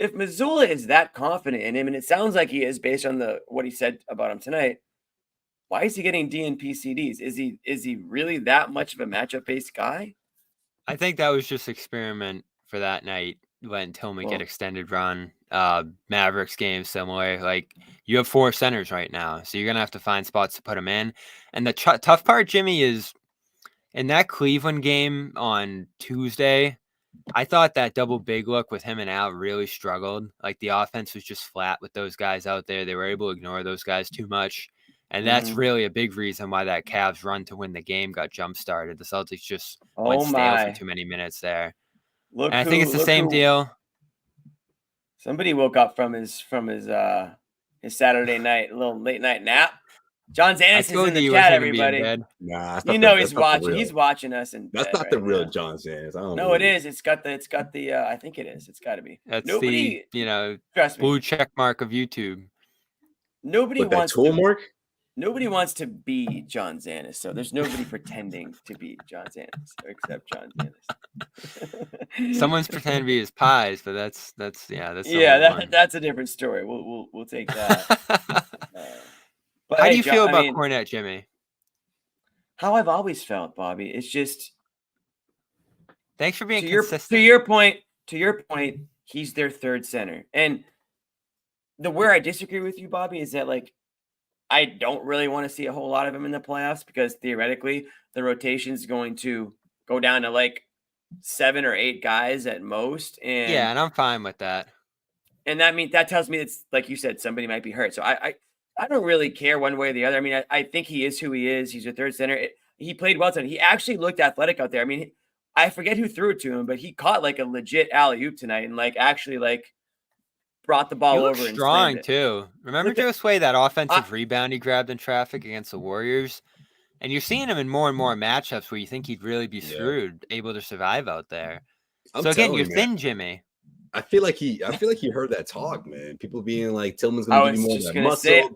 S7: Mazzulla is that confident in him, and it sounds like he is based on what he said about him tonight, why is he getting DNP CDs? Is he really that much of a matchup based guy?
S6: I think that was just experiment for that night. Letting Tillman get extended run. Mavericks game similar. Like, you have 4 centers right now, so you're gonna have to find spots to put them in. And the tough part, Jimmy, is in that Cleveland game on Tuesday, I thought that double big look with him and Al really struggled. Like, the offense was just flat with those guys out there. They were able to ignore those guys too much. And that's really a big reason why that Cavs run to win the game got jump started. The Celtics just went stale for too many minutes there. I think it's the same deal.
S7: Somebody woke up from his Saturday night, a little late night nap. John Zanis is in the chat, everybody.
S2: Nah,
S7: he's watching. He's watching us, and
S2: that's not the real John Zanis. I don't know.
S7: No, it is. It's got the. I think it is. It's got to be.
S6: That's the blue check mark of YouTube.
S7: Nobody wants
S2: that tool mark.
S7: Nobody wants to be John Zanis, so there's nobody pretending to be John Zanis except John Zanis.
S6: Someone's pretending to be his pies, but that's that's
S7: a different story. We'll take that. But
S6: how do you feel about Kornet, Jimmy?
S7: How I've always felt, Bobby. It's just.
S6: Thanks for being consistent.
S7: To your point, he's their third center, and where I disagree with you, Bobby, is that I don't really want to see a whole lot of him in the playoffs, because theoretically the rotation is going to go down to 7 or 8 guys at most. And
S6: I'm fine with that.
S7: And that tells me it's like you said, somebody might be hurt. So I don't really care one way or the other. I mean, I think he is who he is. He's a third center. He played well tonight. He actually looked athletic out there. I mean, I forget who threw it to him, but he caught a legit alley-oop tonight and actually brought the ball over and
S6: strong too. Remember Josue, that offensive rebound he grabbed in traffic against the Warriors? And you're seeing him in more and more matchups where you think he'd really be screwed, able to survive out there. So again, you're thin, Jimmy.
S2: I feel like he heard that talk, man. People being like, Tillman's gonna give you more of that muscle,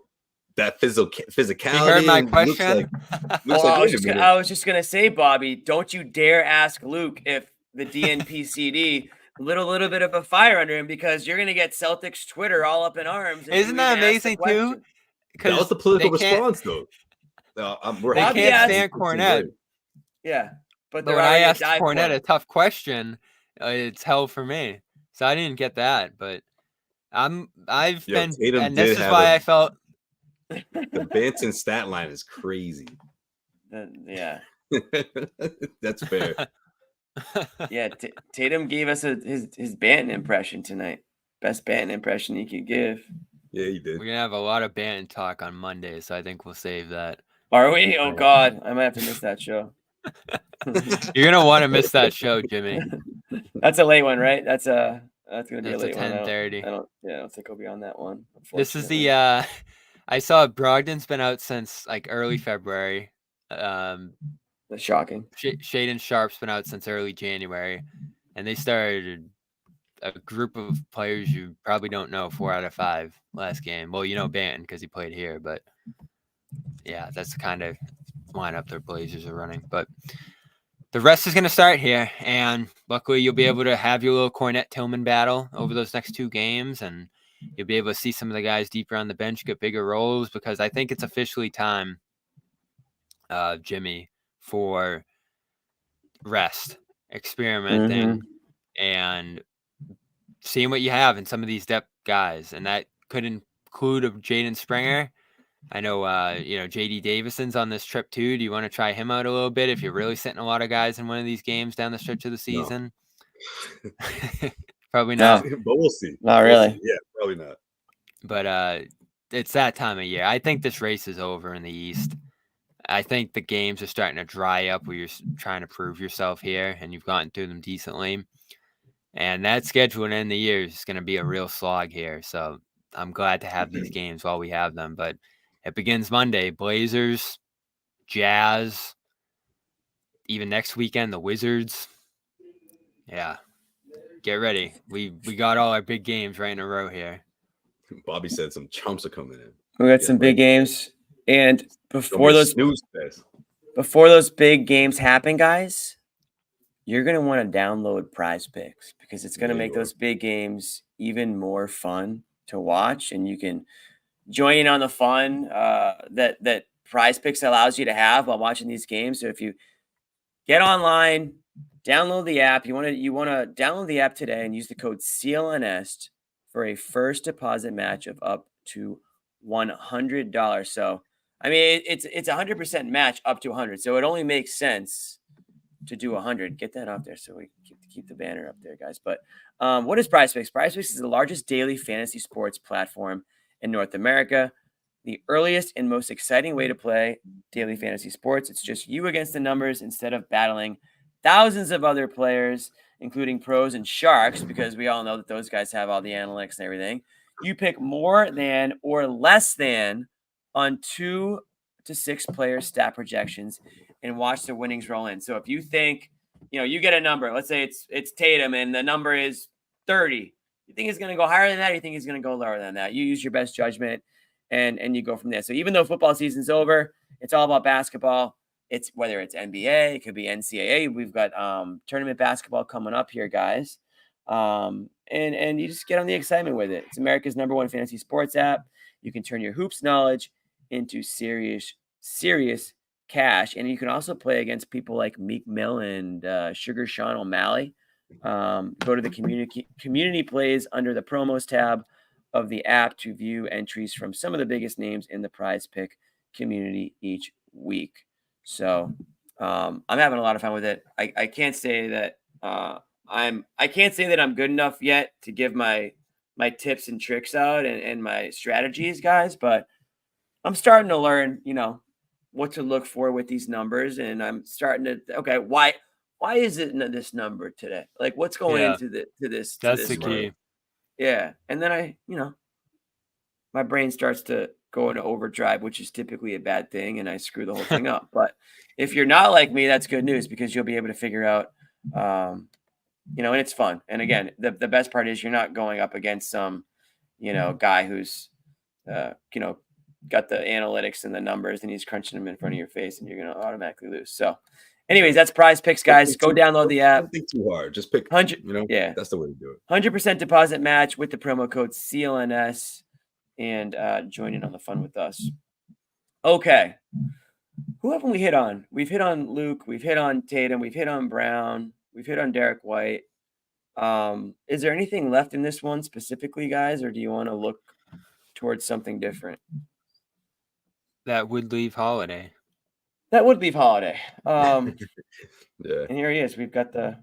S2: that physicality.
S6: You heard my question?
S7: I was just gonna say, Bobby, don't you dare ask Luke if the DNP CD little bit of a fire under him, because you're gonna get Celtics Twitter all up in arms.
S6: Isn't that amazing too?
S2: That was the political response, though.
S6: They can't stand Kornet.
S7: Yeah, but
S6: when I asked Kornet a tough question, it's hell for me. So I didn't get that, but I've been, and this is why I felt
S2: the Banton stat line is crazy.
S7: Yeah,
S2: that's fair.
S7: Yeah, Tatum gave us his Banton impression tonight. Best Banton impression he could give.
S2: Yeah, he did.
S6: We're gonna have a lot of Banton talk on Monday, so I think we'll save that.
S7: Are we? Oh God, I might have to miss that show.
S6: You're gonna want to miss that show, Jimmy.
S7: That's a late one, right? That's gonna be a late
S6: 10:30.
S7: I don't think I'll be on that one.
S6: This is the I saw Brogdon's been out since early February.
S7: That's shocking.
S6: Shaedon Sharp's been out since early January, and they started a group of players you probably don't know 4 out of 5 last game. Well, you know Banton because he played here, but yeah, that's the kind of lineup their Blazers are running. But the rest is going to start here, and luckily you'll be able to have your little Kornet Tillman battle over those next 2 games, and you'll be able to see some of the guys deeper on the bench get bigger roles, because I think it's officially time, Jimmy, for rest, experimenting, and seeing what you have in some of these depth guys, and that could include a Jaden Springer. I know, JD Davison's on this trip too. Do you want to try him out a little bit if you're really sitting a lot of guys in one of these games down the stretch of the season? No. Probably not.
S2: But we'll see.
S7: Not really.
S2: Yeah, probably not.
S6: But it's that time of year. I think this race is over in the East. I think the games are starting to dry up where you're trying to prove yourself here, and you've gotten through them decently. And that schedule at the end of the year is going to be a real slog here. So I'm glad to have these games while we have them. But it begins Monday. Blazers, Jazz, even next weekend, the Wizards. Yeah. Get ready. We got all our big games right in a row here.
S2: Bobby said some chumps are coming in.
S7: We got some big games. And before those big games happen, guys, you're going to want to download PrizePicks, because it's going to make those big games even more fun to watch, and you can join in on the fun that PrizePicks allows you to have while watching these games. So if you get online, download the app. You want to download the app today and use the code CLNS for a first deposit match of up to $100. So I mean, it's 100% match up to 100. So it only makes sense to do 100. Get that up there so we keep the banner up there, guys. But what is PrizePicks? PrizePicks is the largest daily fantasy sports platform in North America. The earliest and most exciting way to play daily fantasy sports. It's just you against the numbers instead of battling thousands of other players, including pros and sharks, because we all know that those guys have all the analytics and everything. You pick more than or less than on 2 to 6 player stat projections and watch the winnings roll in. So if you think, you get a number, let's say it's Tatum and the number is 30. You think he's going to go higher than that? Or you think he's going to go lower than that? You use your best judgment and you go from there. So even though football season's over, it's all about basketball. It's whether it's NBA, it could be NCAA. We've got tournament basketball coming up here, guys. And you just get on the excitement with it. It's America's #1 fantasy sports app. You can turn your hoops knowledge into serious cash. And you can also play against people like Meek Mill and Sugar Sean O'Malley. Go to the community plays under the promos tab of the app to view entries from some of the biggest names in the PrizePick community each week. So I'm having a lot of fun with it. I can't say that I'm good enough yet to give my tips and tricks out and my strategies, guys, but I'm starting to learn, what to look for with these numbers. And I'm starting to, why is it this number today? Like what's going into this?
S6: That's the key.
S7: Yeah. And then my brain starts to go into overdrive, which is typically a bad thing. And I screw the whole thing up. But if you're not like me, that's good news, because you'll be able to figure out, and it's fun. And again, the best part is you're not going up against some, guy who's, got the analytics and the numbers and he's crunching them in front of your face and you're going to automatically lose. So anyways, that's PrizePicks, guys. Go download the app.
S2: Don't think too hard. Just pick
S7: 100.
S2: Yeah, that's the way to do it.
S7: 100% deposit match with the promo code CLNS and join in on the fun with us. Okay. Who haven't we hit on? We've hit on Luke. We've hit on Tatum. We've hit on Brown. We've hit on Derek White. Is there anything left in this one specifically, guys, or do you want to look towards something different?
S6: That would leave Holiday.
S7: That would leave Holiday.
S2: Yeah.
S7: And here he is. We've got the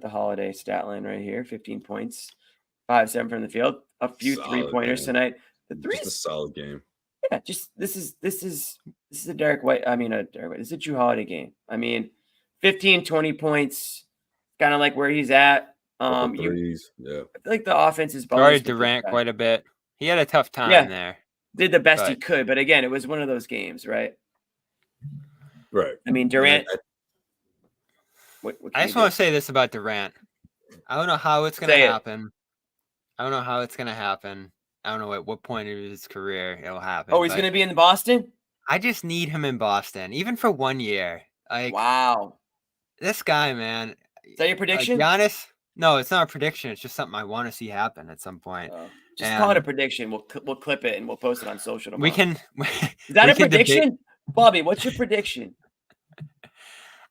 S7: Holiday stat line right here. 15 points, 5-7 from the field. A few
S2: Solid
S7: 3-pointers
S2: game.
S7: tonight. The three
S2: Just a solid game.
S7: Yeah, just this is a Derek White. I mean, this is a Drew Holiday game. I mean, 15, 20 points, kind of like where he's at.
S2: Yeah.
S7: I feel like the offense is
S6: Guarded Durant quite a bit. He had a tough time there.
S7: Did the best he could, but again, it was one of those games, right?
S2: Right.
S7: I mean, Durant.
S6: I just want to say this about Durant. I don't know how it's gonna
S5: Say it.
S6: happen. I don't know how it's gonna happen. I don't know at what point of his career it'll happen.
S7: Oh, he's
S6: but
S7: gonna be in Boston.
S6: I just need him in Boston, even for 1 year. Like
S7: Wow.
S6: this guy, man.
S7: Is that your prediction?
S6: Giannis? No, it's not a prediction. It's just something I want to see happen at some point.
S7: Just call it a prediction. We'll clip it and we'll post it on social tomorrow.
S6: We can.
S7: Is that a prediction, Bobby? What's your prediction?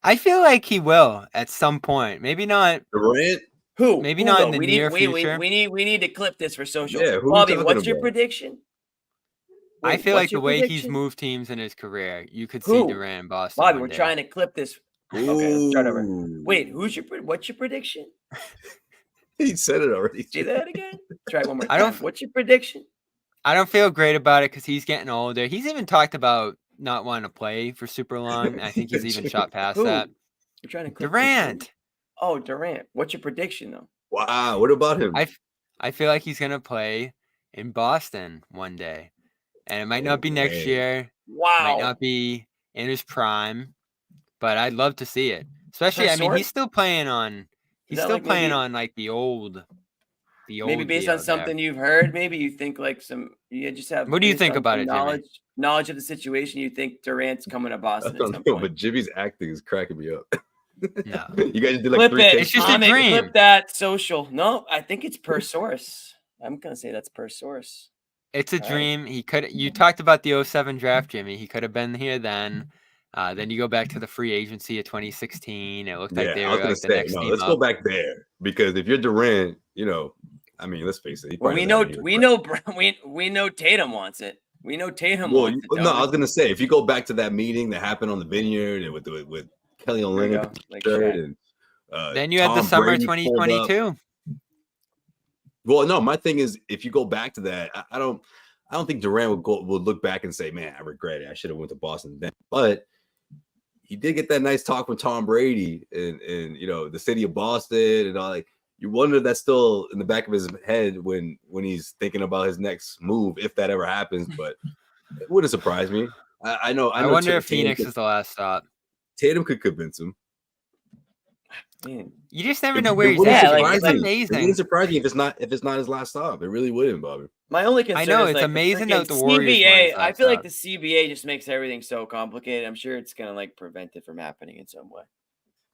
S6: I feel like he will at some point. Maybe not.
S2: Durant?
S7: Who?
S6: Maybe not in the near
S7: future. We need to clip this for social. Yeah, Bobby, what's your prediction?
S6: I feel like the way he's moved teams in his career, you could see Durant in Boston.
S7: Bobby, we're trying to clip this. Okay, let's start over. Wait, what's your prediction?
S2: He said it already.
S7: Say that again. Try it one more time. What's your prediction?
S6: I don't feel great about it because he's getting older. He's even talked about not wanting to play for super long. I think he's even shot past that.
S7: We're trying to clip
S6: Durant.
S7: Oh, Durant. What's your prediction though?
S2: Wow. What about him?
S6: I feel like he's gonna play in Boston one day. And it might not be next year.
S7: Wow.
S6: It might not be in his prime, but I'd love to see it. Especially, I mean, he's still playing on. He's still playing on like the old.
S7: Maybe based on something you've heard. Maybe you think like you just have.
S6: What do you think about it,
S7: knowledge of the situation? You think Durant's coming to Boston?
S2: I don't know, but Jimmy's acting is cracking me up.
S6: No,
S2: you guys did like
S7: Flip
S2: 3
S7: it.
S2: takes.
S6: It's just a dream.
S7: Flip that social. No, I think it's per source. I'm gonna say that's per source.
S6: It's a dream. He could. You talked about the 07 draft, Jimmy. He could have been here then. Then you go back to the free agency of 2016. It looked like they were like the next team
S2: let's go back there because if you're Durant, I mean, let's face it.
S7: We know Tatum wants it. We know Tatum wants it.
S2: No, I was gonna say if you go back to that meeting that happened on the Vineyard and with Kelly Olynyk and
S6: then you had the summer of 2022.
S2: Well, no, my thing is if you go back to that, I don't think Durant would look back and say, "Man, I regret it. I should have went to Boston then." But he did get that nice talk with Tom Brady and the city of Boston and all. Like you wonder if that's still in the back of his head when he's thinking about his next move, if that ever happens. But it wouldn't surprise me. I know.
S6: I wonder if Phoenix is the last stop.
S2: Tatum could convince him.
S7: Man.
S6: You just never know where he's at. It's amazing.
S2: It wouldn't surprise me if it's not his last stop. It really wouldn't, Bobby.
S7: My only concern
S6: I know
S7: is
S6: it's
S7: like
S6: amazing that the
S7: Warriors.
S6: CBA.
S7: I feel like the CBA just makes everything so complicated. I'm sure it's gonna like prevent it from happening in some way.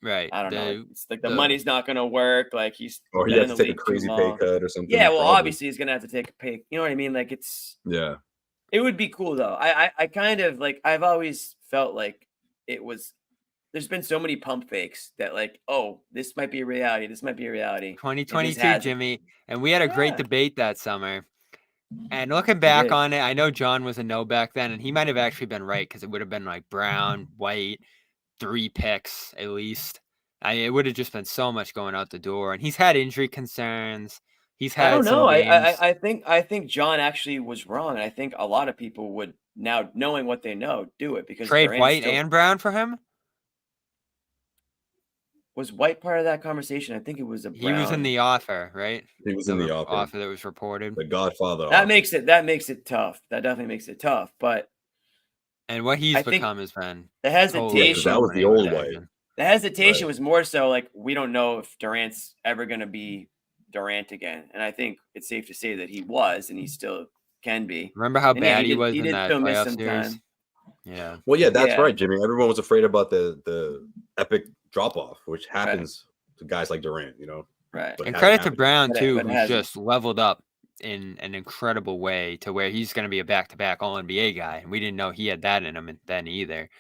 S6: Right.
S7: I don't know. It's like the money's not gonna work. Like he
S2: has to take a crazy pay cut or something.
S7: Yeah, well, obviously he's gonna have to take a pay. You know what I mean? Like it's.
S2: Yeah.
S7: It would be cool though. I kind of like. I've always felt like it was. There's been so many pump fakes that like, oh, this might be a reality. This might be a reality.
S6: 2022, Jimmy. And we had a great debate that summer. And looking back on it, I know John was a no back then, and he might have actually been right because it would have been like Brown, White, 3 picks at least. It would have just been so much going out the door. And he's had injury concerns. He's had.
S7: I don't know. I think John actually was wrong. And I think a lot of people would now, knowing what they know, do it because
S6: trade White and Brown for him.
S7: Was White part of that conversation? I think it was Brown.
S6: He was in the offer, right?
S2: He was in the offer
S6: that was reported.
S2: The Godfather.
S7: That makes it tough. That definitely makes it tough. But
S6: and what he's become has been
S7: the hesitation.
S2: That was the old White.
S7: The hesitation was more so like we don't know if Durant's ever going to be Durant again, and I think it's safe to say that he was, and he still can be.
S6: Remember how bad he was in that playoff series? Yeah.
S2: Well, yeah, that's right, Jimmy. Everyone was afraid about the epic drop off, which happens to guys like Durant,
S7: Right.
S6: And credit to Brown too, who's just leveled up in an incredible way to where he's going to be a back-to-back All-NBA guy. And we didn't know he had that in him then either.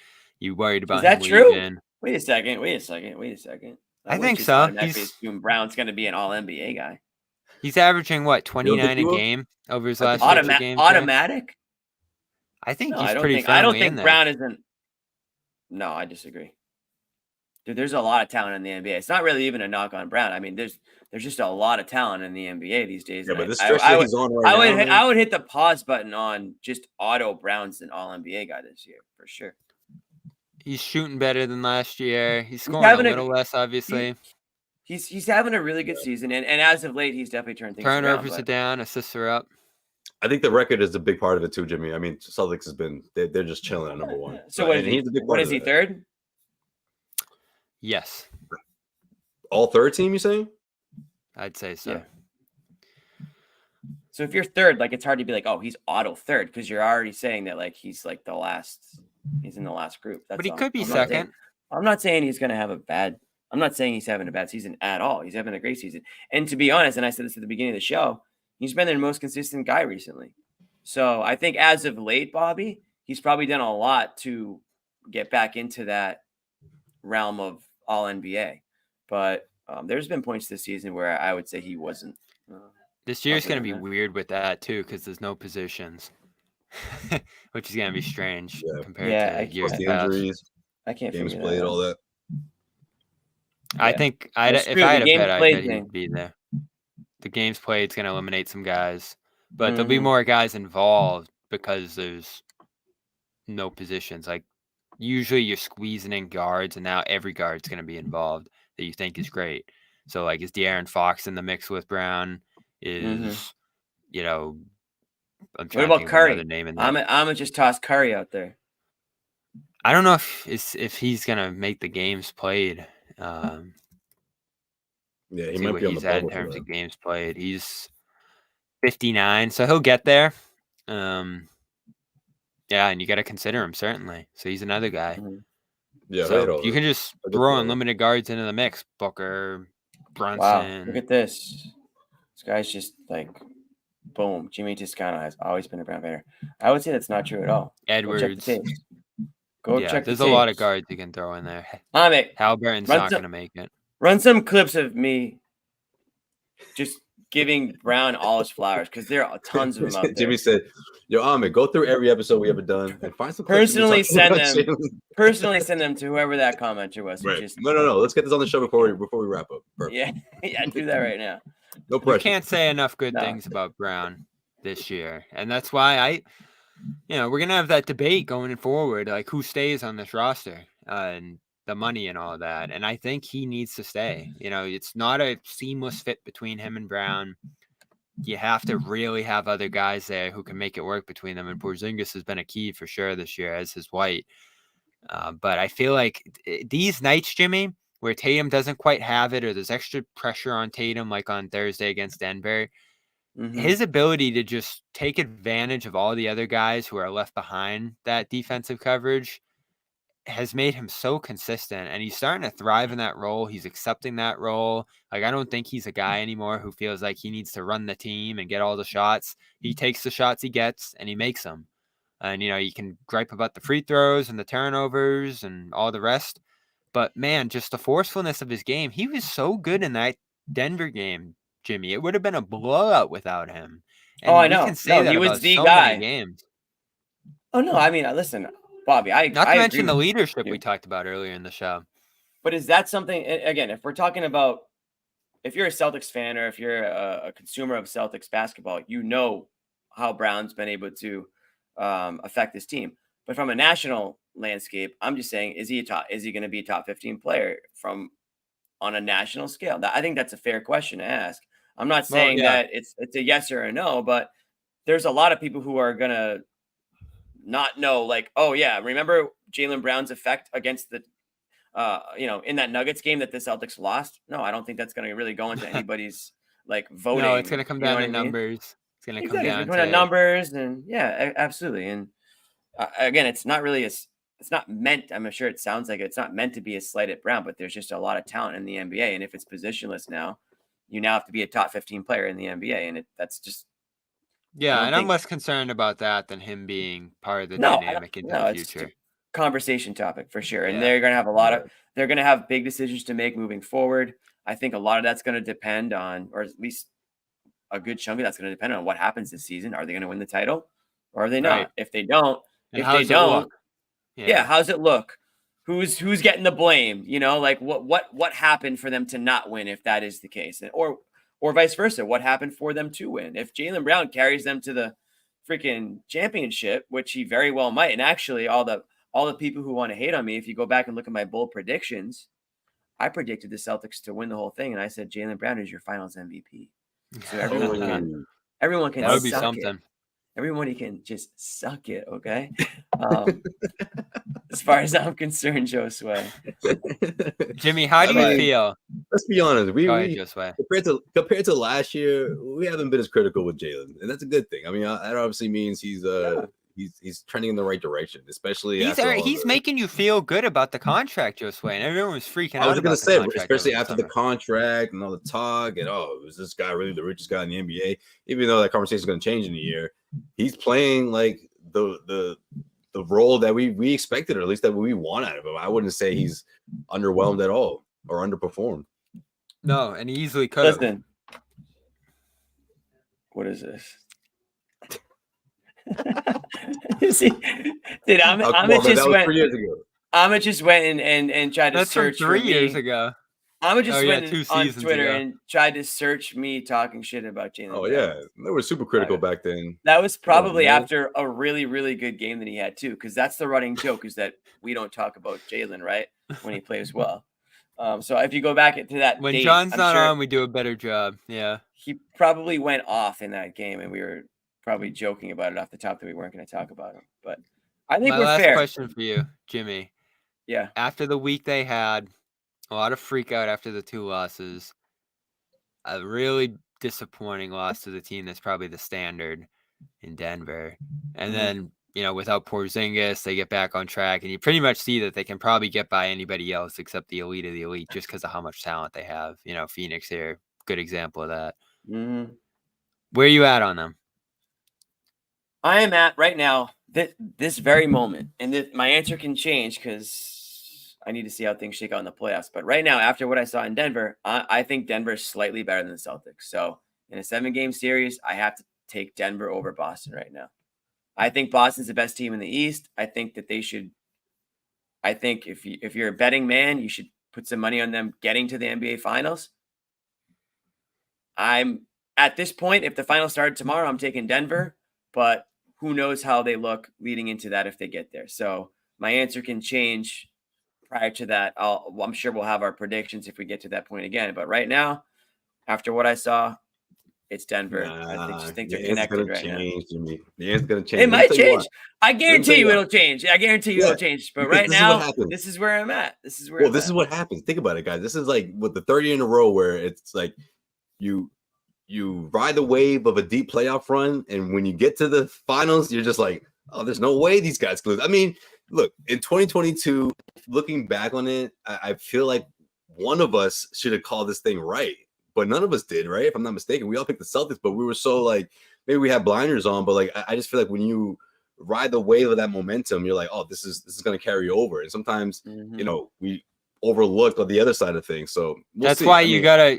S6: You worried about him leaving?
S7: Wait a second.
S6: I think so.
S7: Brown's going to be an All-NBA guy.
S6: He's averaging what 29 a game over his last 50 games.
S7: Automatic?
S6: I think he's
S7: I don't think Brown isn't. No, I disagree. Dude, there's a lot of talent in the NBA. It's not really even a knock on Brown. I mean, there's just a lot of talent in the NBA these days.
S2: Yeah, but this stretch that he's on right now,
S7: I would hit the pause button on just Otto Brown's an All NBA guy this year for sure.
S6: He's shooting better than last year. He's scoring a little less, obviously.
S7: He's having a really good season, and as of late, he's definitely turned things around.
S6: Turnovers are down, assists are up.
S2: I think the record is a big part of it too, Jimmy. I mean, Celtics has been they're just chilling at number 1.
S7: So what is he third?
S6: Yes.
S2: All third team, you saying?
S6: I'd say so.
S7: Yeah. So if you're third, like it's hard to be like, oh, he's auto third because you're already saying that like he's like he's in the last group. That's
S6: But he
S7: all.
S6: could be second.
S7: I'm not saying he's gonna have I'm not saying he's having a bad season at all. He's having a great season. And to be honest, and I said this at the beginning of the show, he's been their most consistent guy recently. So I think as of late, Bobby, he's probably done a lot to get back into that realm of all NBA. But there's been points this season where I would say he wasn't.
S6: This year's going to be weird with that too, because there's no positions, which is going to be strange compared to years past.
S2: Injuries,
S7: I can't
S2: games
S7: figure
S2: played,
S7: that out.
S2: all that.
S6: I think if I had a bet, I'd bet he'd be there. The games played is going to eliminate some guys, but there'll be more guys involved because there's no positions. Like usually you're squeezing in guards, and now every guard's going to be involved that you think is great. So like, is De'Aaron Fox in the mix with Brown? Is you know?
S7: What about Curry?
S6: Name in
S7: I'm gonna just toss Curry out there.
S6: I don't know if he's gonna make the games played.
S2: Yeah, he
S6: see
S2: might
S6: what
S2: be on
S6: he's
S2: the
S6: at
S2: bubble
S6: in terms
S2: for
S6: of games played. He's 59, so he'll get there. Yeah, and you got to consider him certainly. So he's another guy.
S2: Yeah,
S6: so you can just throw unlimited guards into the mix. Booker, Brunson.
S7: Wow, look at this. This guy's just like, boom. Jimmy Toscano has always been a Brown Banner. I would say that's not true at all.
S6: Edwards.
S7: Go check the
S6: there's a lot of guards you can throw in there. Halliburton's not going to make it.
S7: Run some clips of me just giving Brown all his flowers because there are tons of them out there.
S2: Jimmy said, "Yo, Ahmed, go through every episode we ever done and find some
S7: personally send them to whoever that commenter was.
S2: Right. No. Let's get this on the show before we wrap up. Perfect.
S7: Yeah, do that right now.
S2: No pressure.
S6: You can't say enough good things about Brown this year, and that's why we're gonna have that debate going forward, like who stays on this roster and the money and all that. And I think he needs to stay. It's not a seamless fit between him and Brown. You have to really have other guys there who can make it work between them. And Porzingis has been a key for sure this year, as has White. But I feel like these nights, Jimmy, where Tatum doesn't quite have it, or there's extra pressure on Tatum, like on Thursday against Denver, his ability to just take advantage of all the other guys who are left behind that defensive coverage has made him so consistent, and he's starting to thrive in that role. He's accepting that role. Like, I don't think he's a guy anymore who feels like he needs to run the team and get all the shots. He takes the shots he gets and he makes them. And, you can gripe about the free throws and the turnovers and all the rest, but man, just the forcefulness of his game. He was so good in that Denver game, Jimmy. It would have been a blowout without him. And
S7: I know.
S6: Can say that
S7: he was
S6: about
S7: the
S6: so
S7: guy.
S6: Many games.
S7: Oh no, I mean, listen, Bobby,
S6: not to mention the leadership we talked about earlier in the show.
S7: But is that something, again, if we're talking about, if you're a Celtics fan or if you're a consumer of Celtics basketball, you know how Brown's been able to affect this team. But from a national landscape, I'm just saying, is he going to be a top 15 player on a national scale? I think that's a fair question to ask. I'm not saying that it's a yes or a no, but there's a lot of people who are going to not know, like, oh yeah, remember Jaylen Brown's effect against the, in that Nuggets game that the Celtics lost? No, I don't think that's going to really go into anybody's like voting.
S6: No, it's going to come down to numbers. It's going to come down to
S7: numbers, and yeah, absolutely. And again, it's not really it's not meant. I'm sure it sounds like it's not meant to be a slight at Brown, but there's just a lot of talent in the NBA, and if it's positionless now, you now have to be a top 15 player in the NBA, and that's just.
S6: Yeah, and I'm less concerned about that than him being part of the dynamic into the future.
S7: It's a conversation topic for sure. And they're going to have they're going to have big decisions to make moving forward. I think a lot of that's going to depend on, or at least a good chunk of that's going to depend on what happens this season. Are they going to win the title or are they not?
S6: Right.
S7: If they don't, how's it look? Who's getting the blame? Like what happened for them to not win if that is the case? Or vice versa, what happened for them to win? If Jaylen Brown carries them to the freaking championship, which he very well might, and actually all the people who want to hate on me, if you go back and look at my bold predictions, I predicted the Celtics to win the whole thing, and I said Jaylen Brown is your Finals MVP. So everyone can
S6: that would be
S7: suck
S6: something.
S7: it. Everybody can just suck it, okay? As far as I'm concerned, Josue.
S6: Jimmy, how do you feel
S2: let's be honest.
S6: Go ahead, Josue.
S2: Compared to last year, we haven't been as critical with Jalen, and that's a good thing. I mean, that obviously means he's trending in the right direction, especially
S6: he's making you feel good about the contract, Josue, and everyone was freaking out.
S2: I was
S6: going
S2: to say, especially after the contract and all the talk, and is this guy really the richest guy in the NBA? Even though that conversation is going to change in a year, he's playing like the role that we expected, or at least that we want out of him. I wouldn't say he's underwhelmed at all or underperformed.
S6: No, and he easily could have.
S7: Listen, what is this? See, dude, Amit just went and tried to search
S6: from 3 years ago.
S7: Amit just went on Twitter and tried to search me talking shit about Jalen.
S2: Oh yeah, they were super critical back then.
S7: That was probably after a really, really good game that he had too, because that's the running joke is that we don't talk about Jalen, right, when he plays well. So if you go back to that
S6: when
S7: date,
S6: John's not on, we do a better job. Yeah,
S7: he probably went off in that game, and we were probably joking about it off the top that we weren't going to talk about him. But I think we're fair.
S6: My last question for you, Jimmy.
S7: Yeah.
S6: After the week they had, a lot of freak out after the 2 losses. A really disappointing loss to the team that's probably the standard in Denver. And then, without Porzingis, they get back on track. And you pretty much see that they can probably get by anybody else except the elite of the elite just because of how much talent they have. Phoenix here, good example of that.
S7: Mm-hmm.
S6: Where are you at on them?
S7: I am at right now, this very moment, and my answer can change because I need to see how things shake out in the playoffs. But right now, after what I saw in Denver, I think Denver is slightly better than the Celtics. So in a 7-game series, I have to take Denver over Boston right now. I think Boston's the best team in the East. I think that they should. I think if you're a betting man, you should put some money on them getting to the NBA Finals. I'm at this point, if the finals started tomorrow, I'm taking Denver, but who knows how they look leading into that if they get there. So my answer can change prior to that. I'm sure we'll have our predictions if we get to that point again. But right now, after what I saw, it's Denver. I think they're connected right now.
S2: Jimmy. The answer's going to change.
S7: It might change. I guarantee you it'll change. I guarantee you it'll change. But right now, this is where I'm at. This is
S2: what happens. Think about it, guys. This is like the 30 in a row where it's like you ride the wave of a deep playoff run, and when you get to the finals, you're just like, oh, there's no way these guys can lose. I mean, look, in 2022, looking back on it, I feel like one of us should have called this thing right, but none of us did, right? If I'm not mistaken, we all picked the Celtics, but we were so like, maybe we had blinders on, but like, I just feel like when you ride the wave of that momentum, you're like, oh, this is going to carry over. And sometimes, we overlooked on the other side of things. So
S6: that's why you gotta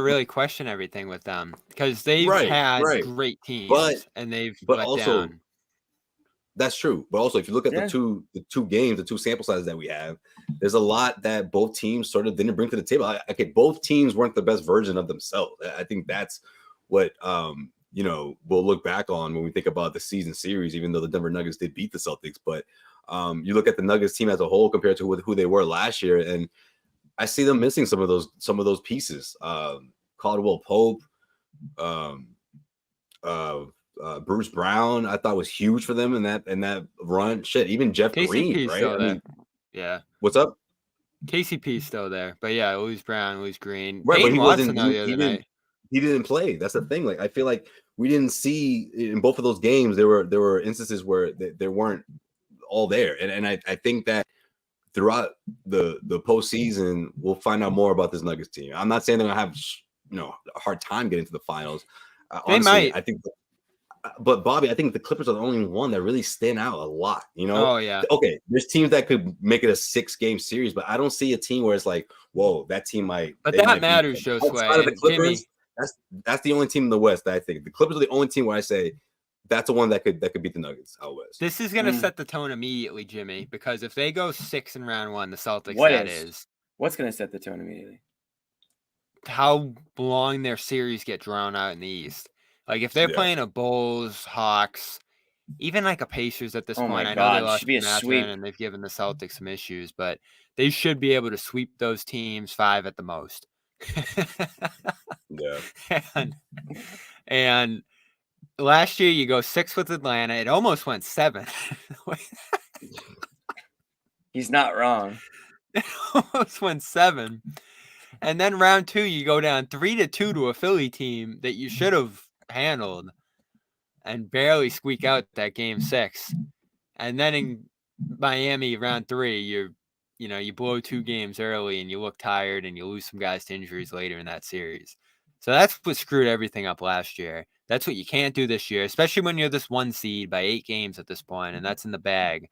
S6: really question everything with them, because they've had great teams, and they've let down.
S2: That's true. But also, if you look at the two sample sizes that we have, there's a lot that both teams sort of didn't bring to the table. Okay, both teams weren't the best version of themselves. I think that's what we'll look back on when we think about the season series, even though the Denver Nuggets did beat the Celtics. But you look at the Nuggets team as a whole compared to who they were last year, and I see them missing some of those pieces. Caldwell Pope, Bruce Brown, I thought was huge for them in that run. Shit, even Jeff Green, right?
S6: I mean, yeah.
S2: What's up?
S6: KCP's still there, but yeah, lose Brown, lose Green.
S2: Right, but he didn't play. That's the thing. Like, I feel like we didn't see in both of those games. There were instances where they weren't all there, and I think that throughout the postseason, we'll find out more about this Nuggets team. I'm not saying they're gonna have a hard time getting to the finals.
S6: They might.
S2: I think, but Bobby, I think the Clippers are the only one that really stand out a lot.
S6: Oh yeah.
S2: Okay, there's teams that could make it a 6-game series, but I don't see a team where it's like, whoa, that team might.
S6: But that matters, Josue.
S2: Outside of the Clippers, that's the only team in the West that I think. The Clippers are the only team where I say that's the one that could beat the Nuggets out west.
S6: This is going to set the tone immediately, Jimmy, because if they go 6 in round 1, the Celtics,
S7: what's going to set the tone immediately?
S6: How long their series get drawn out in the East. Like if they're playing a Bulls, Hawks, even like a Pacers at this point. I know they lost Mathurin and they've given the Celtics some issues, but they should be able to sweep those teams 5 at the most. And last year, you go 6 with Atlanta. It almost went 7.
S7: He's not wrong.
S6: It almost went 7. And then round 2, you go down 3-2 to a Philly team that you should have handled and barely squeak out that game 6. And then in Miami round 3, you blow 2 games early and you look tired and you lose some guys to injuries later in that series. So that's what screwed everything up last year. That's what you can't do this year, especially when you're this 1 seed by 8 games at this point, and that's in the bag.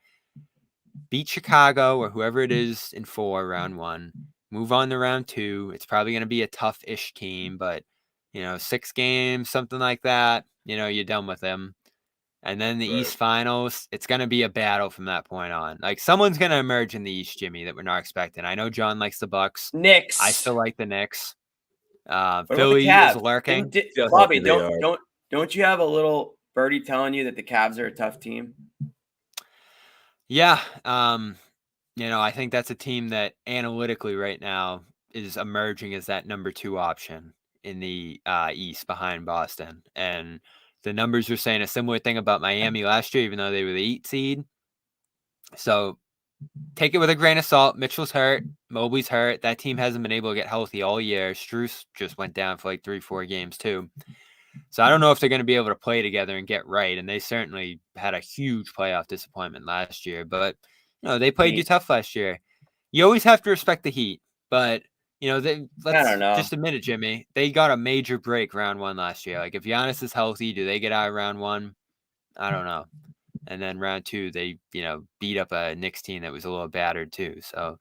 S6: Beat Chicago or whoever it is in 4 round 1. Move on to round 2. It's probably going to be a tough-ish team, but 6 games, something like that. You're done with them. And then the East Finals, it's going to be a battle from that point on. Like, someone's going to emerge in the East, Jimmy, that we're not expecting. I know John likes the Bucks.
S7: Knicks.
S6: I still like the Knicks.
S7: What
S6: Philly
S7: about the
S6: is lurking.
S7: Bobby, don't you have a little birdie telling you that the Cavs are a tough team?
S6: Yeah. I think that's a team that analytically right now is emerging as that number 2 option in the East behind Boston. And the numbers are saying a similar thing about Miami last year, even though they were the 8 seed. So take it with a grain of salt. Mitchell's hurt. Mobley's hurt. That team hasn't been able to get healthy all year. Strus just went down for like 3-4 games too. So I don't know if they're going to be able to play together and get right. And they certainly had a huge playoff disappointment last year. But, they played you tough last year. You always have to respect the Heat. But, let's just admit it, Jimmy. They got a major break round 1 last year. Like, if Giannis is healthy, do they get out of round 1? I don't know. And then round 2, they, beat up a Knicks team that was a little battered too. So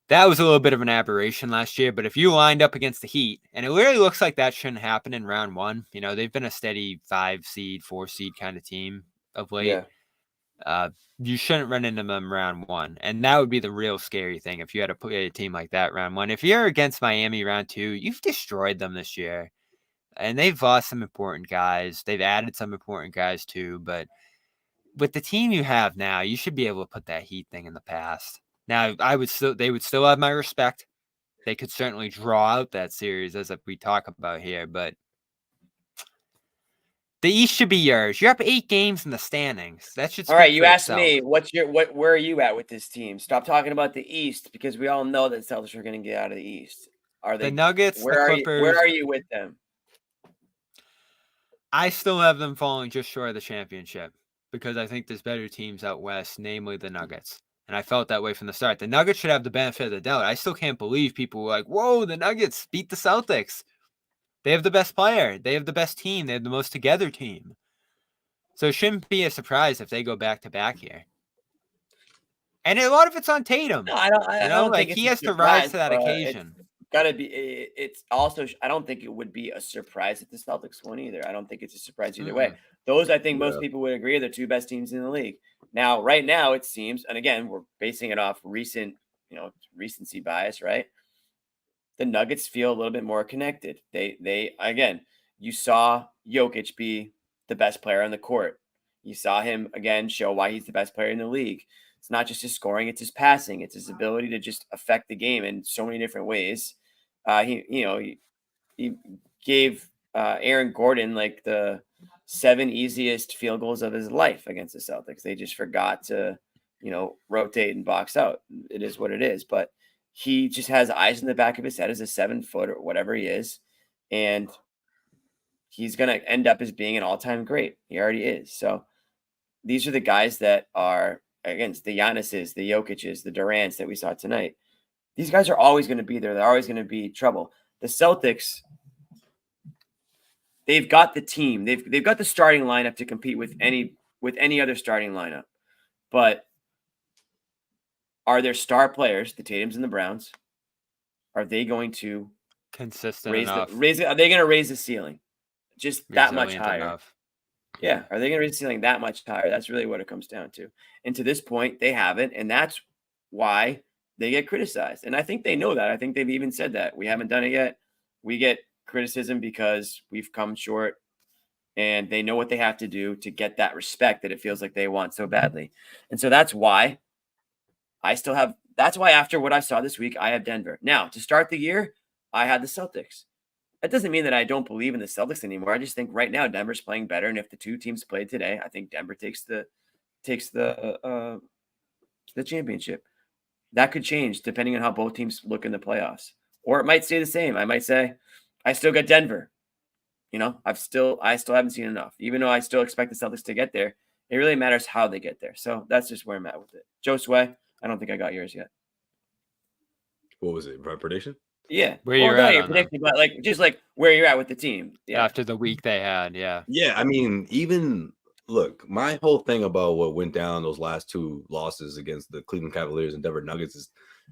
S6: that was a little bit of an aberration last year. But if you lined up against the Heat, and it really looks like that shouldn't happen in round 1. They've been a steady 5 seed, 4 seed kind of team of late. Yeah. You shouldn't run into them round 1. And that would be the real scary thing if you had to play a team like that round 1. If you're against Miami round 2, you've destroyed them this year. And they've lost some important guys. They've added some important guys too. But with the team you have now, you should be able to put that Heat thing in the past. Now, they would still have my respect. They could certainly draw out that series as we talk about here, but the East should be yours. You're up 8 games in the standings. That should.
S7: All right, you asked me where are you at with this team? Stop talking about the East because we all know that Celtics are going to get out of the East. Are they
S6: the Nuggets?
S7: Where
S6: the
S7: are
S6: Clippers,
S7: you? Where are you with them?
S6: I still have them falling just short of the championship because I think there's better teams out west, namely the Nuggets. And I felt that way from the start. The Nuggets should have the benefit of the doubt. I still can't believe people were like, whoa, the Nuggets beat the Celtics. They have the best player. They have the best team. They have the most together team. So it shouldn't be a surprise if they go back-to-back here. And a lot of it's on Tatum.
S7: No, I don't think
S6: he has to rise to that occasion.
S7: Gotta be. It's also. I don't think it would be a surprise if the Celtics won either. I don't think it's a surprise either way. Those, I think, most people would agree are the 2 best teams in the league. Now, right now, it seems, and again, we're basing it off recency bias, right? The Nuggets feel a little bit more connected. They again, you saw Jokic be the best player on the court. You saw him again show why he's the best player in the league. It's not just his scoring; it's his passing. It's his ability to just affect the game in so many different ways. He gave Aaron Gordon like the 7 easiest field goals of his life against the Celtics. They just forgot to, rotate and box out. It is what it is. But he just has eyes in the back of his head as a 7-foot or whatever he is, and he's going to end up as being an all-time great. He already is. So these are the guys that are against the Giannis's, the Jokic's, the Durant's that we saw tonight. These guys are always going to be there. They're always going to be trouble. The Celtics, they've got the team. They've got the starting lineup to compete with any other starting lineup. But are their star players, the Tatums and the Browns, are they going to
S6: consistent
S7: are they going to raise the ceiling just that much higher?
S6: Enough.
S7: Yeah. Are they going to raise the ceiling that much higher? That's really what it comes down to. And to this point, they haven't. And that's why they get criticized. And I think they know that. I think they've even said that. We haven't done it yet. We get criticism because we've come short, and they know what they have to do to get that respect that it feels like they want so badly. And so that's why after what I saw this week, I have Denver. Now, to start the year, I had the Celtics. That doesn't mean that I don't believe in the Celtics anymore. I just think right now Denver's playing better. And if the 2 teams played today, I think Denver takes the championship. That could change depending on how both teams look in the playoffs. Or it might stay the same. I might say, I still got Denver. You know, I still haven't seen enough. Even though I still expect the Celtics to get there, it really matters how they get there. So that's just where I'm at with it. Josue, I don't think I got yours yet.
S2: What was it? Prediction?
S7: Yeah.
S6: Where you're
S7: not
S6: at
S7: your
S6: on them.
S7: prediction, but like just like where you're at with the team. Yeah.
S6: After the week they had, yeah.
S2: Yeah, I mean, even look, my whole thing about what went down those last two losses against the Cleveland Cavaliers and Denver Nuggets is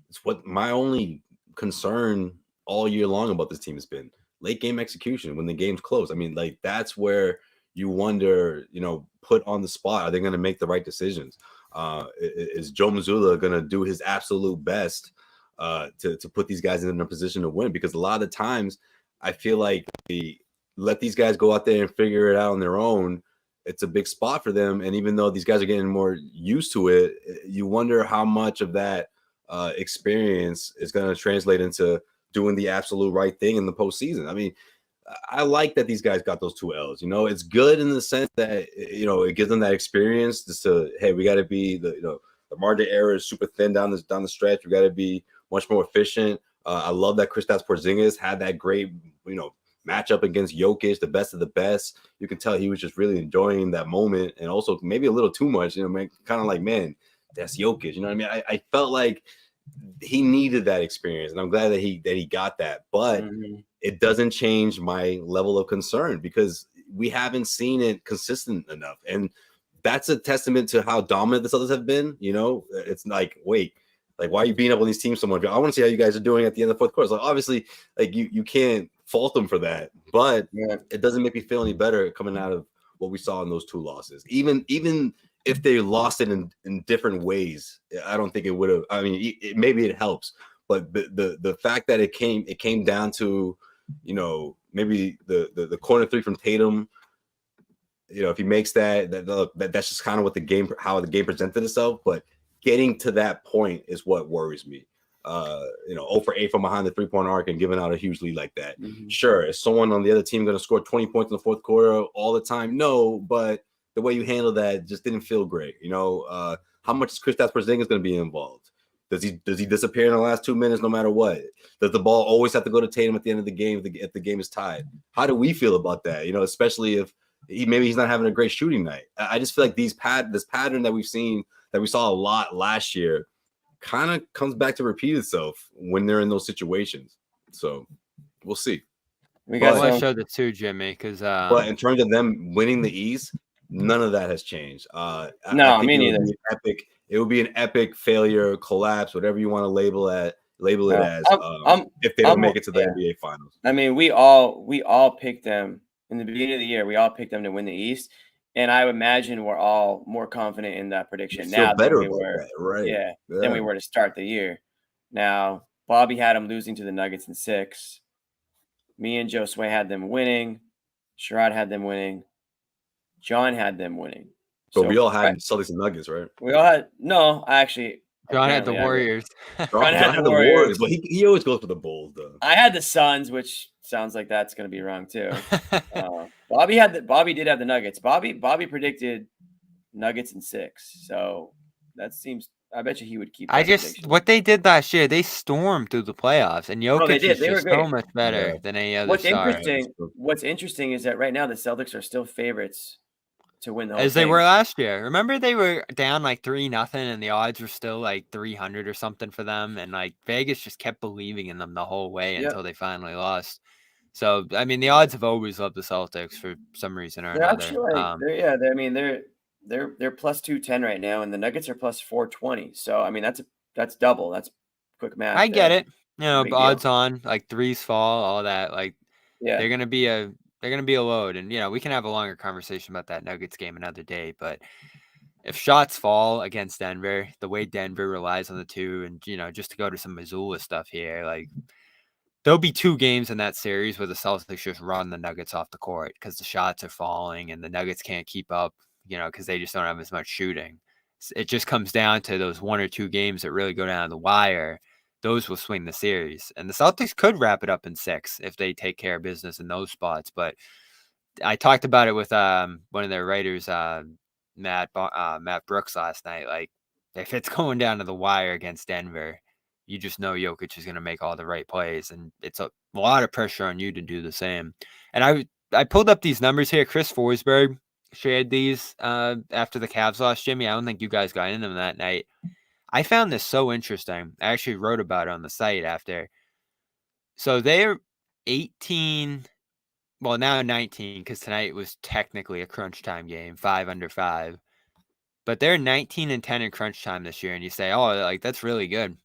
S2: it's what my only concern all year long about this team has been late game execution when the game's close. I mean, like that's where you wonder, you know, put on the spot, are they going to make the right decisions? Is Joe Mazzulla going to do his absolute best to put these guys in a position to win? Because a lot of the times I feel like they let these guys go out there and figure it out on their own. It's a big spot for them. And even though these guys are getting more used to it, you wonder how much of that experience is going to translate into doing the absolute right thing in the postseason. I mean, I like that these guys got those 2 L's. You know, it's good in the sense that, you know, it gives them that experience just to, hey, we got to be the margin error is super thin down the stretch. We got to be much more efficient. I love that Kristaps Porzingis had that great, you know, matchup against Jokic, the best of the best. You can tell he was just really enjoying that moment, and also maybe a little too much. You know, kind of like, man, that's Jokic. You know what I mean? I felt like he needed that experience, and I'm glad that he got that. But it doesn't change my level of concern because we haven't seen it consistent enough, and that's a testament to how dominant the Celtics have been. You know, it's like, wait, like why are you beating up on these teams so much? I want to see how you guys are doing at the end of the fourth quarter. So obviously, like you can't fault them for that, but it doesn't make me feel any better coming out of what we saw in those 2 losses. Even if they lost it in different ways, I don't think it would have. I mean, maybe it helps, but the fact that it came down to, you know, maybe the corner 3 from Tatum. You know, if he makes that's just kind of what how the game presented itself. But getting to that point is what worries me. You know, 0 for 8 from behind the 3-point arc and giving out a huge lead like that. Sure, is someone on the other team going to score 20 points in the fourth quarter all the time? No, but the way you handle that just didn't feel great. You know, how much is Kristaps Porzingis going to be involved? Does he disappear in the last 2 minutes no matter what? Does the ball always have to go to Tatum at the end of the game if the game is tied? How do we feel about that? You know, especially if he's not having a great shooting night. I just feel like this pattern that we've seen, that we saw a lot last year, kind of comes back to repeat itself when they're in those situations. So we'll see.
S6: I want to show the 2, Jimmy, because
S2: but in terms of them winning the East, none of that has changed.
S7: No, I think me neither.
S2: It would be an epic failure, collapse, whatever you want to label it as. If they don't make it to the NBA Finals.
S7: I mean, we all picked them in the beginning of the year. We all picked them to win the East, and I imagine we're all more confident in that prediction now than we were.
S2: Right?
S7: Yeah, than we were to start the year. Now, Bobby had them losing to the Nuggets in 6. Me and Josue had them winning. Sherrod had them winning. John had them winning.
S2: But we all had Celtics and Nuggets, right?
S7: We all had
S6: John had the Warriors.
S2: John had the Warriors, but he always goes for the Bulls, though.
S7: I had the Suns, which sounds like that's going to be wrong too. Bobby did have the Nuggets. Bobby predicted Nuggets in 6, so that seems. I bet you he would keep.
S6: What they did last year, they stormed through the playoffs, and Jokic is just so much better than any other star.
S7: What's interesting is that right now the Celtics are still favorites to win the whole
S6: thing. They were last year. Remember they were down like 3-0 and the odds were still like 300 or something for them, and like Vegas just kept believing in them the whole way until they finally lost. So I mean the odds have always loved the Celtics for some reason or another.
S7: Actually, they're plus 210 right now, and the Nuggets are plus 420. So I mean that's double. That's quick math.
S6: I get it. You know, odds on like threes fall, all that. Like they're gonna be a load, and you know we can have a longer conversation about that Nuggets game another day. But if shots fall against Denver, the way Denver relies on the 2, and you know just to go to some Missoula stuff here, like there'll be 2 games in that series where the Celtics just run the Nuggets off the court because the shots are falling and the Nuggets can't keep up. You know, because they just don't have as much shooting. It just comes down to those 1 or 2 games that really go down the wire. Those will swing the series. And the Celtics could wrap it up in 6 if they take care of business in those spots. But I talked about it with one of their writers, Matt Brooks last night. Like, if it's going down to the wire against Denver, you just know Jokic is going to make all the right plays, and it's a lot of pressure on you to do the same. And I pulled up these numbers here. Chris Forsberg shared these after the Cavs lost, Jimmy. I don't think you guys got into them that night. I found this so interesting. I actually wrote about it on the site after. So they're 18, well, now 19, because tonight was technically a crunch time game, 5 under 5. But they're 19 and 10 in crunch time this year, and you say, oh, like that's really good.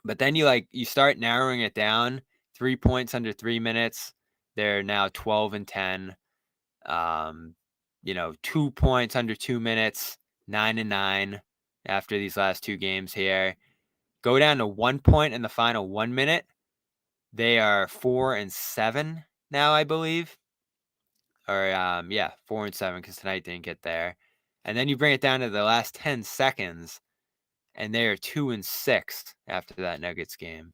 S6: But then you start narrowing it down. 3 points under 3 minutes. They're now 12 and 10. 2 points under 2 minutes, 9 and 9 after these last 2 games here. Go down to 1 point in the final 1 minute. They are 4 and 7 now, I believe. Or 4 and 7 because tonight didn't get there. And then you bring it down to the last 10 seconds, and they are 2 and 6 after that Nuggets game.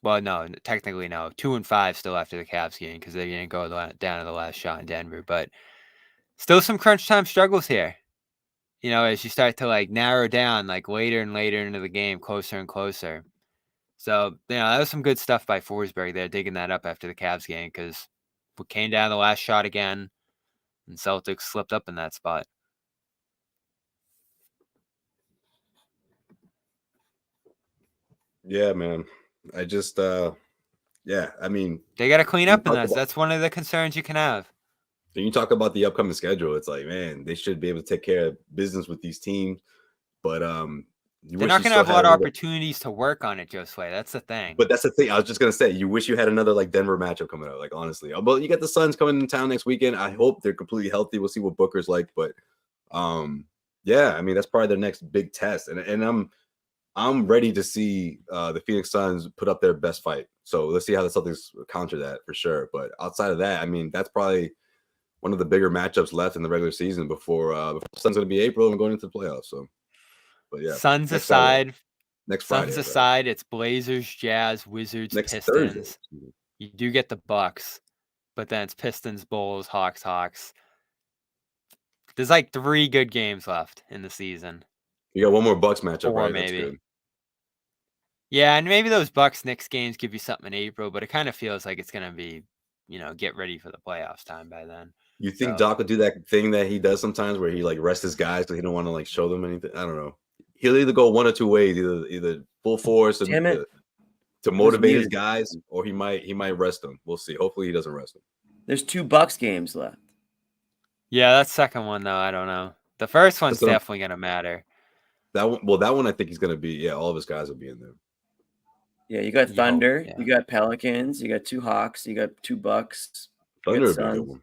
S6: Well, no, technically no. 2 and 5 still after the Cavs game because they didn't go down to the last shot in Denver. But still some crunch time struggles here. As you start to narrow down later and later into the game, closer and closer. So, that was some good stuff by Forsberg there, digging that up after the Cavs game because we came down the last shot again, and Celtics slipped up in that spot.
S2: Yeah, man. I just, I mean.
S6: They got to clean up in that. That's one of the concerns you can have.
S2: When you talk about the upcoming schedule, it's like, man, they should be able to take care of business with these teams. But
S6: they're not going to have a lot of opportunities to work on it, Josue. That's the thing.
S2: But that's the thing. I was just going to say, you wish you had another Denver matchup coming out, honestly. But you got the Suns coming in town next weekend. I hope they're completely healthy. We'll see what Booker's like. But I mean, that's probably their next big test. And I'm ready to see the Phoenix Suns put up their best fight. So let's see how the Celtics counter that for sure. But outside of that, I mean, that's probably one of the bigger matchups left in the regular season before the Suns going to be April and going into the playoffs. So, but yeah,
S6: Suns aside,
S2: next Friday.
S6: Suns aside, it's Blazers, Jazz, Wizards, next Pistons. Thursday. You do get the Bucks, but then it's Pistons, Bulls, Hawks. There's 3 good games left in the season.
S2: You got one more Bucks matchup,
S6: 4
S2: right?
S6: Maybe.
S2: That's good.
S6: Yeah, and maybe those Bucks-Knicks games give you something in April, but it kind of feels like it's going to be, get ready for the playoffs time by then.
S2: You think Doc would do that thing that he does sometimes where he rests his guys because he don't want to show them anything? I don't know. He'll either go one or two ways, either full force to motivate his guys, or he might rest them. We'll see. Hopefully he doesn't rest them.
S7: There's 2 Bucks games left.
S6: Yeah, that second one though, I don't know. The first one's definitely gonna matter.
S2: That one I think he's gonna be. Yeah, all of his guys will be in there.
S7: Yeah, you got Thunder, you got Pelicans, you got 2 Hawks, you got 2 Bucks.
S2: Thunder would be a good one.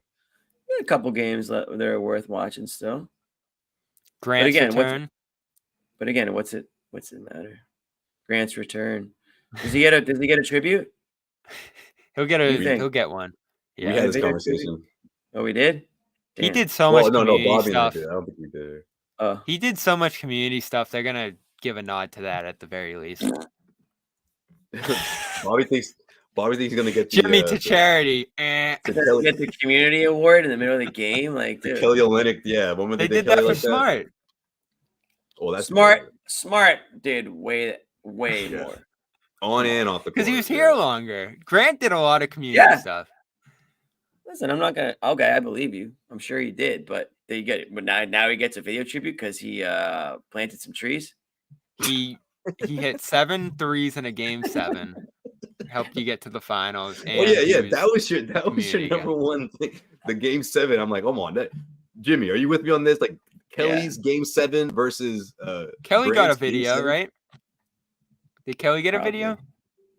S7: A couple games that are worth watching still.
S6: Grant's return.
S7: But again, what's it matter? Grant's return. Does he get a tribute?
S6: He'll get one. Yeah.
S2: We had this conversation.
S7: Oh, we did?
S6: Damn. He did so much community stuff.
S2: I don't think he did.
S6: He did so much community stuff. They're gonna give a nod to that at the very least.
S2: Bobby thinks he's gonna get
S6: Jimmy to charity.
S7: Get the community award in the middle of the game,
S2: the Kelly Olynyk. Yeah,
S6: they did that for Smart.
S2: Oh, that's
S7: Smart did way more
S2: on and off the court
S7: because
S6: he was here longer. Grant did a lot of community stuff.
S7: Listen, I'm not gonna. Okay, I believe you. I'm sure he did, but they get it. But now he gets a video tribute because he planted some trees.
S6: He hit 7 threes in a game 7. Helped you get to the finals. And
S2: that was your number one thing. The game 7. I'm like, come on, Jimmy, are you with me on this? Kelly's game 7 versus
S6: Kelly
S2: Grant's
S6: got a video, right? Did Kelly get a video?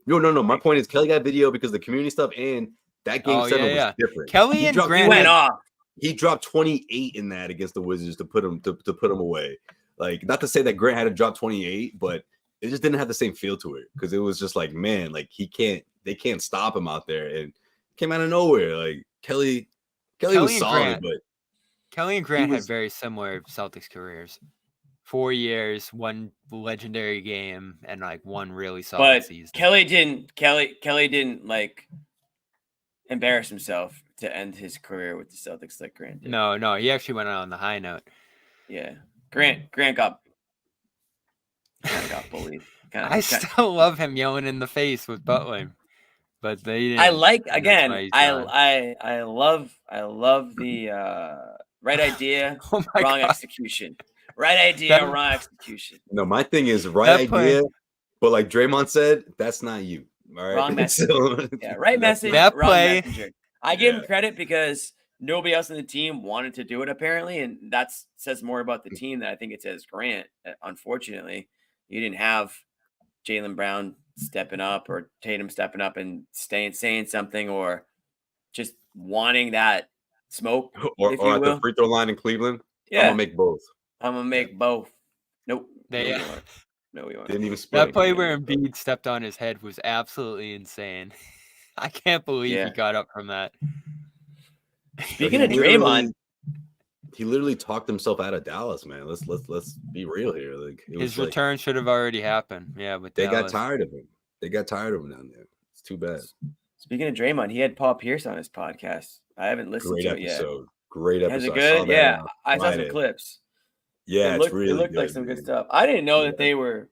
S2: No. My point is Kelly got video because the community stuff and that game 7 was different.
S6: Kelly and Grant
S7: went off.
S2: He dropped 28 in that against the Wizards to put him away. Not to say that Grant had to drop 28, but it just didn't have the same feel to it because it was just they can't stop him out there, and came out of nowhere. Kelly was solid, but
S6: Kelly and Grant had very similar Celtics careers. 4 years, 1 legendary game, and 1 really solid season.
S7: Kelly didn't embarrass himself to end his career with the Celtics like Grant did.
S6: No, he actually went out on the high note.
S7: Yeah. Grant got kind of got bullied.
S6: I still love him yelling in the face with Butler, but they didn't.
S7: I like
S6: and that's
S7: again.
S6: why he's gone.
S7: I love the right idea,
S6: Oh my
S7: wrong
S6: God.
S7: execution. Right idea,
S6: That-
S7: wrong execution.
S2: No, my thing is right
S6: That play-
S2: idea, but like Draymond said, that's not you. All right.
S7: Wrong message.
S2: So,
S7: Yeah, right message,
S6: That
S7: wrong
S6: play-
S7: messenger. I give him
S2: Yeah.
S7: credit because nobody else in the team wanted to do it apparently, and that says more about the team than I think it says Grant. Unfortunately, you didn't have Jaylen Brown stepping up or Tatum stepping up and saying something or just wanting that smoke,
S2: or
S7: if you
S2: at
S7: will.
S2: the free throw line in Cleveland.
S7: Yeah,
S2: I'm gonna make both.
S7: I'm gonna make both. Nope.
S6: They-
S7: no, you aren't. No, you aren't.
S2: Didn't even split.
S6: That play where Embiid stepped on his head was absolutely insane. I can't believe
S7: Yeah.
S6: he got up from that.
S7: Speaking of Draymond,
S2: he literally talked himself out of Dallas, man. Let's be real here. Like it
S6: His
S2: was
S6: return should have already happened. Yeah, but
S2: they got tired of him. They got tired of him down there. It's too bad.
S7: speaking of Draymond, he had Paul Pierce on his podcast. I haven't listened
S2: Great
S7: to it yet.
S2: episode. Great
S7: Has
S2: episode.
S7: it
S2: I saw
S7: good?
S2: that
S7: Yeah,
S2: on
S7: I saw some
S2: Friday.
S7: clips.
S2: Yeah,
S7: it
S2: it's really
S7: looked like
S2: good,
S7: some good
S2: man.
S7: stuff. I didn't know
S2: Yeah.
S7: that they were.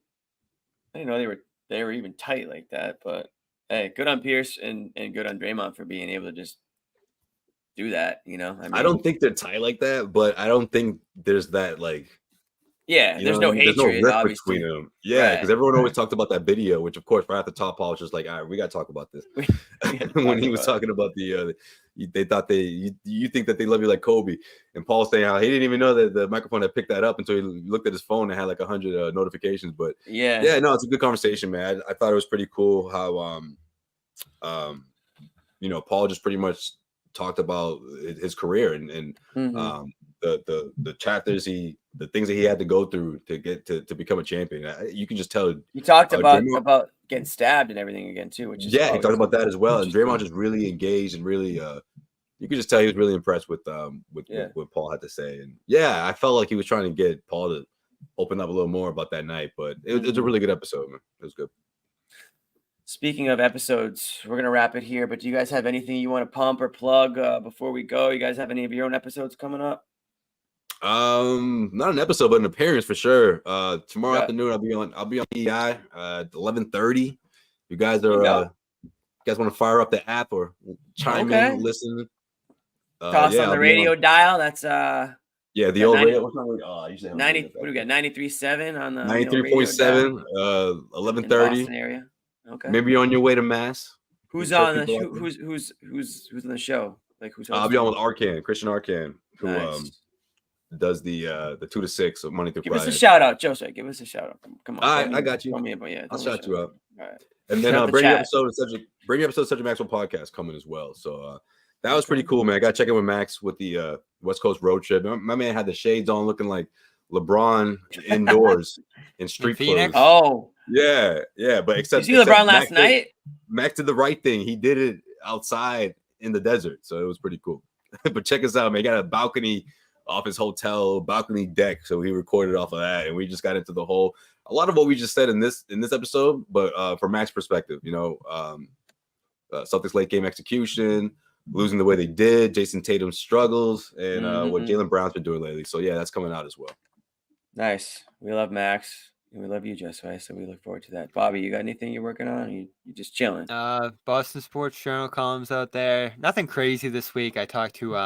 S7: I didn't know they were even tight like that. But hey, good on Pierce and good on Draymond for being able to just do that. You know,
S2: I don't think they're tight like that, but I don't think there's that like.
S7: Yeah,
S2: You
S7: there's
S2: know
S7: no
S2: what I mean?
S7: hatred,
S2: rift
S7: obviously.
S2: between them. Yeah, because
S7: Right,
S2: everyone always talked about that video, which of course right at the top, Paul was just like, all right, we got to talk about this. When he was talking about they thought you think that they love you like Kobe, and Paul saying how he didn't even know that the microphone had picked that up until he looked at his phone and had like 100 notifications. But yeah, no, it's a good conversation, man. I thought it was pretty cool how Paul just pretty much talked about his career and the chapters the things that he had to go through to get to become a champion. You can just tell.
S7: You talked about
S2: Draymond,
S7: getting stabbed and everything again too, which is
S2: he talked about that as well. And Draymond just really engaged and really you could just tell he was really impressed with what Paul had to say. And yeah, I felt like he was trying to get Paul to open up a little more about that night, but it was a really good episode, man. It was good.
S7: Speaking of episodes, we're gonna wrap it here. But do you guys have anything you want to pump or plug before we go? You guys have any of your own episodes coming up?
S2: Not an episode, but an appearance for sure. Tomorrow afternoon I'll be on EI at 11:30. You guys are you guys want to fire up the app or chime in, listen?
S7: Toss on the radio dial. That's
S2: the old radio. What's on? Usually
S7: 90. What do we got? 93.7 on the
S2: 93.7. 11:30
S7: area. Okay.
S2: Maybe on your way to Mass.
S7: Who's on the who's on the show? Like who's?
S2: I'll be on with Arcan, Christian Arcan, who does the 2 to 6 of Monday through Friday.
S7: Give us a shout out, Josue. Give us a shout out. Come on.
S2: All right, I got you. I'll shout you out.
S7: All right.
S2: And then bring your episode of Such a Maxwell podcast coming as well. So that was pretty cool, man. I got to check in with Max with the West Coast road trip. My man had the shades on, looking like LeBron indoors in street clothes.
S7: Oh,
S2: yeah. But except
S7: you see LeBron last night.
S2: Max did the right thing. He did it outside in the desert, so it was pretty cool. But check us out, man. He got a balcony off his hotel balcony deck, so he recorded off of that, and we just got into a lot of what we just said in this episode, but from Max's perspective, Celtics late game execution, losing the way they did, Jason Tatum's struggles, and what Jaylen Brown's been doing lately. So yeah, that's coming out as well.
S7: Nice. We love Max. And we love you, Josue. So we look forward to that. Bobby, you got anything you're working on? Or you just chilling?
S6: Boston Sports Journal columns out there. Nothing crazy this week. I talked to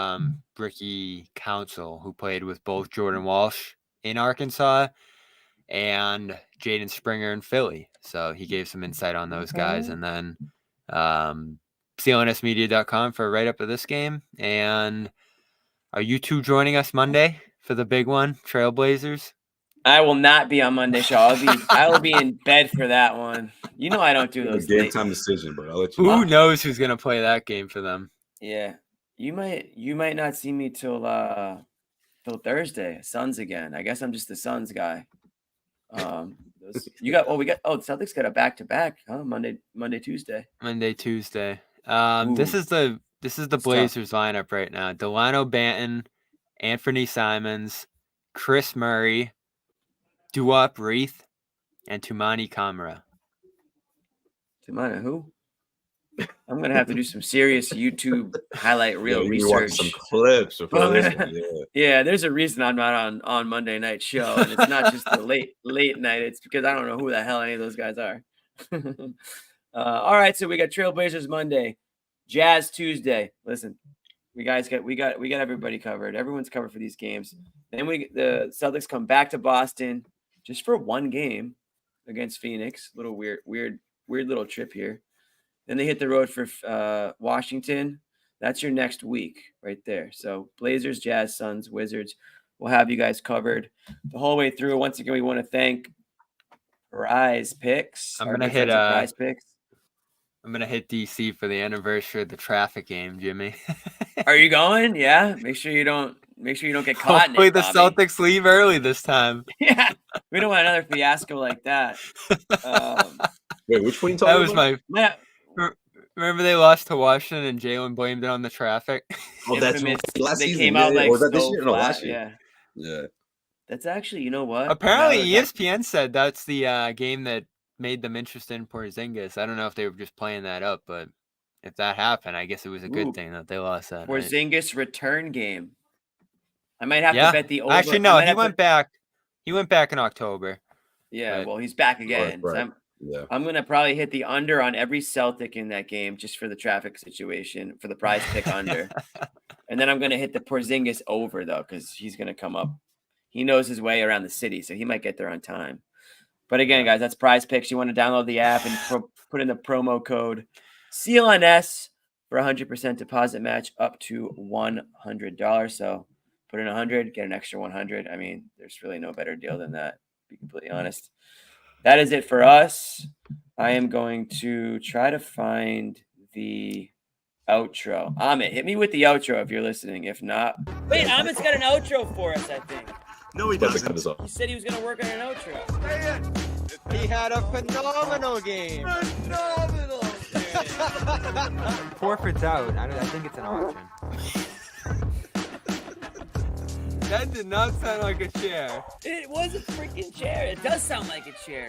S6: Ricky Council, who played with both Jordan Walsh in Arkansas and Jaden Springer in Philly. So he gave some insight on those guys. And then CLNSmedia.com for a write-up of this game. And are you two joining us Monday for the big one, Trailblazers?
S7: I will not be on Monday show. I will be in bed for that one. You know I don't do those
S2: game time decision, but I'll let you.
S6: Who knows who's gonna play that game for them?
S7: Yeah, you might not see me till Thursday. Suns again. I guess I'm just the Suns guy. The Celtics got a back-to-back, huh? Monday, Tuesday. This is the Blazers lineup right now. Delano Banton, Anthony Simons, Chris Murray, Duop Reith, and Tumani Kamara. Tumani who? I'm going to have to do some serious YouTube highlight reel
S2: you watch
S7: research.
S2: some clips before this one,
S7: Yeah, there's a reason I'm not on Monday night show, and it's not just the late night. It's because I don't know who the hell any of those guys are. All right, so we got Trailblazers Monday, Jazz Tuesday. Listen, we got everybody covered. Everyone's covered for these games. Then the Celtics come back to Boston just for one game against Phoenix. Little weird little trip here. Then they hit the road for Washington. That's your next week right there. So Blazers, Jazz, Suns, Wizards. We'll have you guys covered the whole way through. Once again, we want to thank PrizePicks.
S6: I'm gonna hit
S7: PrizePicks.
S6: I'm gonna hit DC for the anniversary of the traffic game, Jimmy.
S7: Are you going? Yeah. Make sure you don't get caught.
S6: Hopefully the Celtics leave early this time.
S7: Yeah, we don't want another fiasco like that.
S2: Wait, which one you talking
S6: That was
S2: about?
S6: Remember they lost to Washington and Jalen blamed it on the traffic?
S2: Oh, that's last
S7: they
S2: season.
S7: came out like
S2: or was that this
S7: so
S2: year? No,
S7: flat,
S2: last year. Yeah.
S7: That's actually, you know what?
S6: Apparently ESPN said that's the game that made them interested in Porzingis. I don't know if they were just playing that up, but if that happened, I guess it was a good thing that they lost that.
S7: Porzingis return game. I might have to bet the over.
S6: Actually, no, he went back. He went back in October.
S7: Yeah,
S6: but...
S7: well, he's back again.
S2: Right.
S7: So I'm gonna probably hit the under on every Celtic in that game just for the traffic situation for the prize pick under, and then I'm gonna hit the Porzingis over though because he's gonna come up. He knows his way around the city, so he might get there on time. But again, guys, that's PrizePicks. You want to download the app and put in the promo code CLNS for 100% deposit match up to $100. So put in 100, get an extra 100. I mean, there's really no better deal than that, to be completely honest. That is it for us. I am going to try to find the outro. Amit, hit me with the outro if you're listening. If not,
S1: Wait, Amit's got an outro for us, I think.
S8: No, he doesn't.
S1: He said he was going to work on an outro.
S4: He had a phenomenal game.
S8: Phenomenal game.
S4: Forfeit's out. I think it's an auction.
S6: That did not sound like a chair.
S1: It was a freaking chair. It does sound like a chair.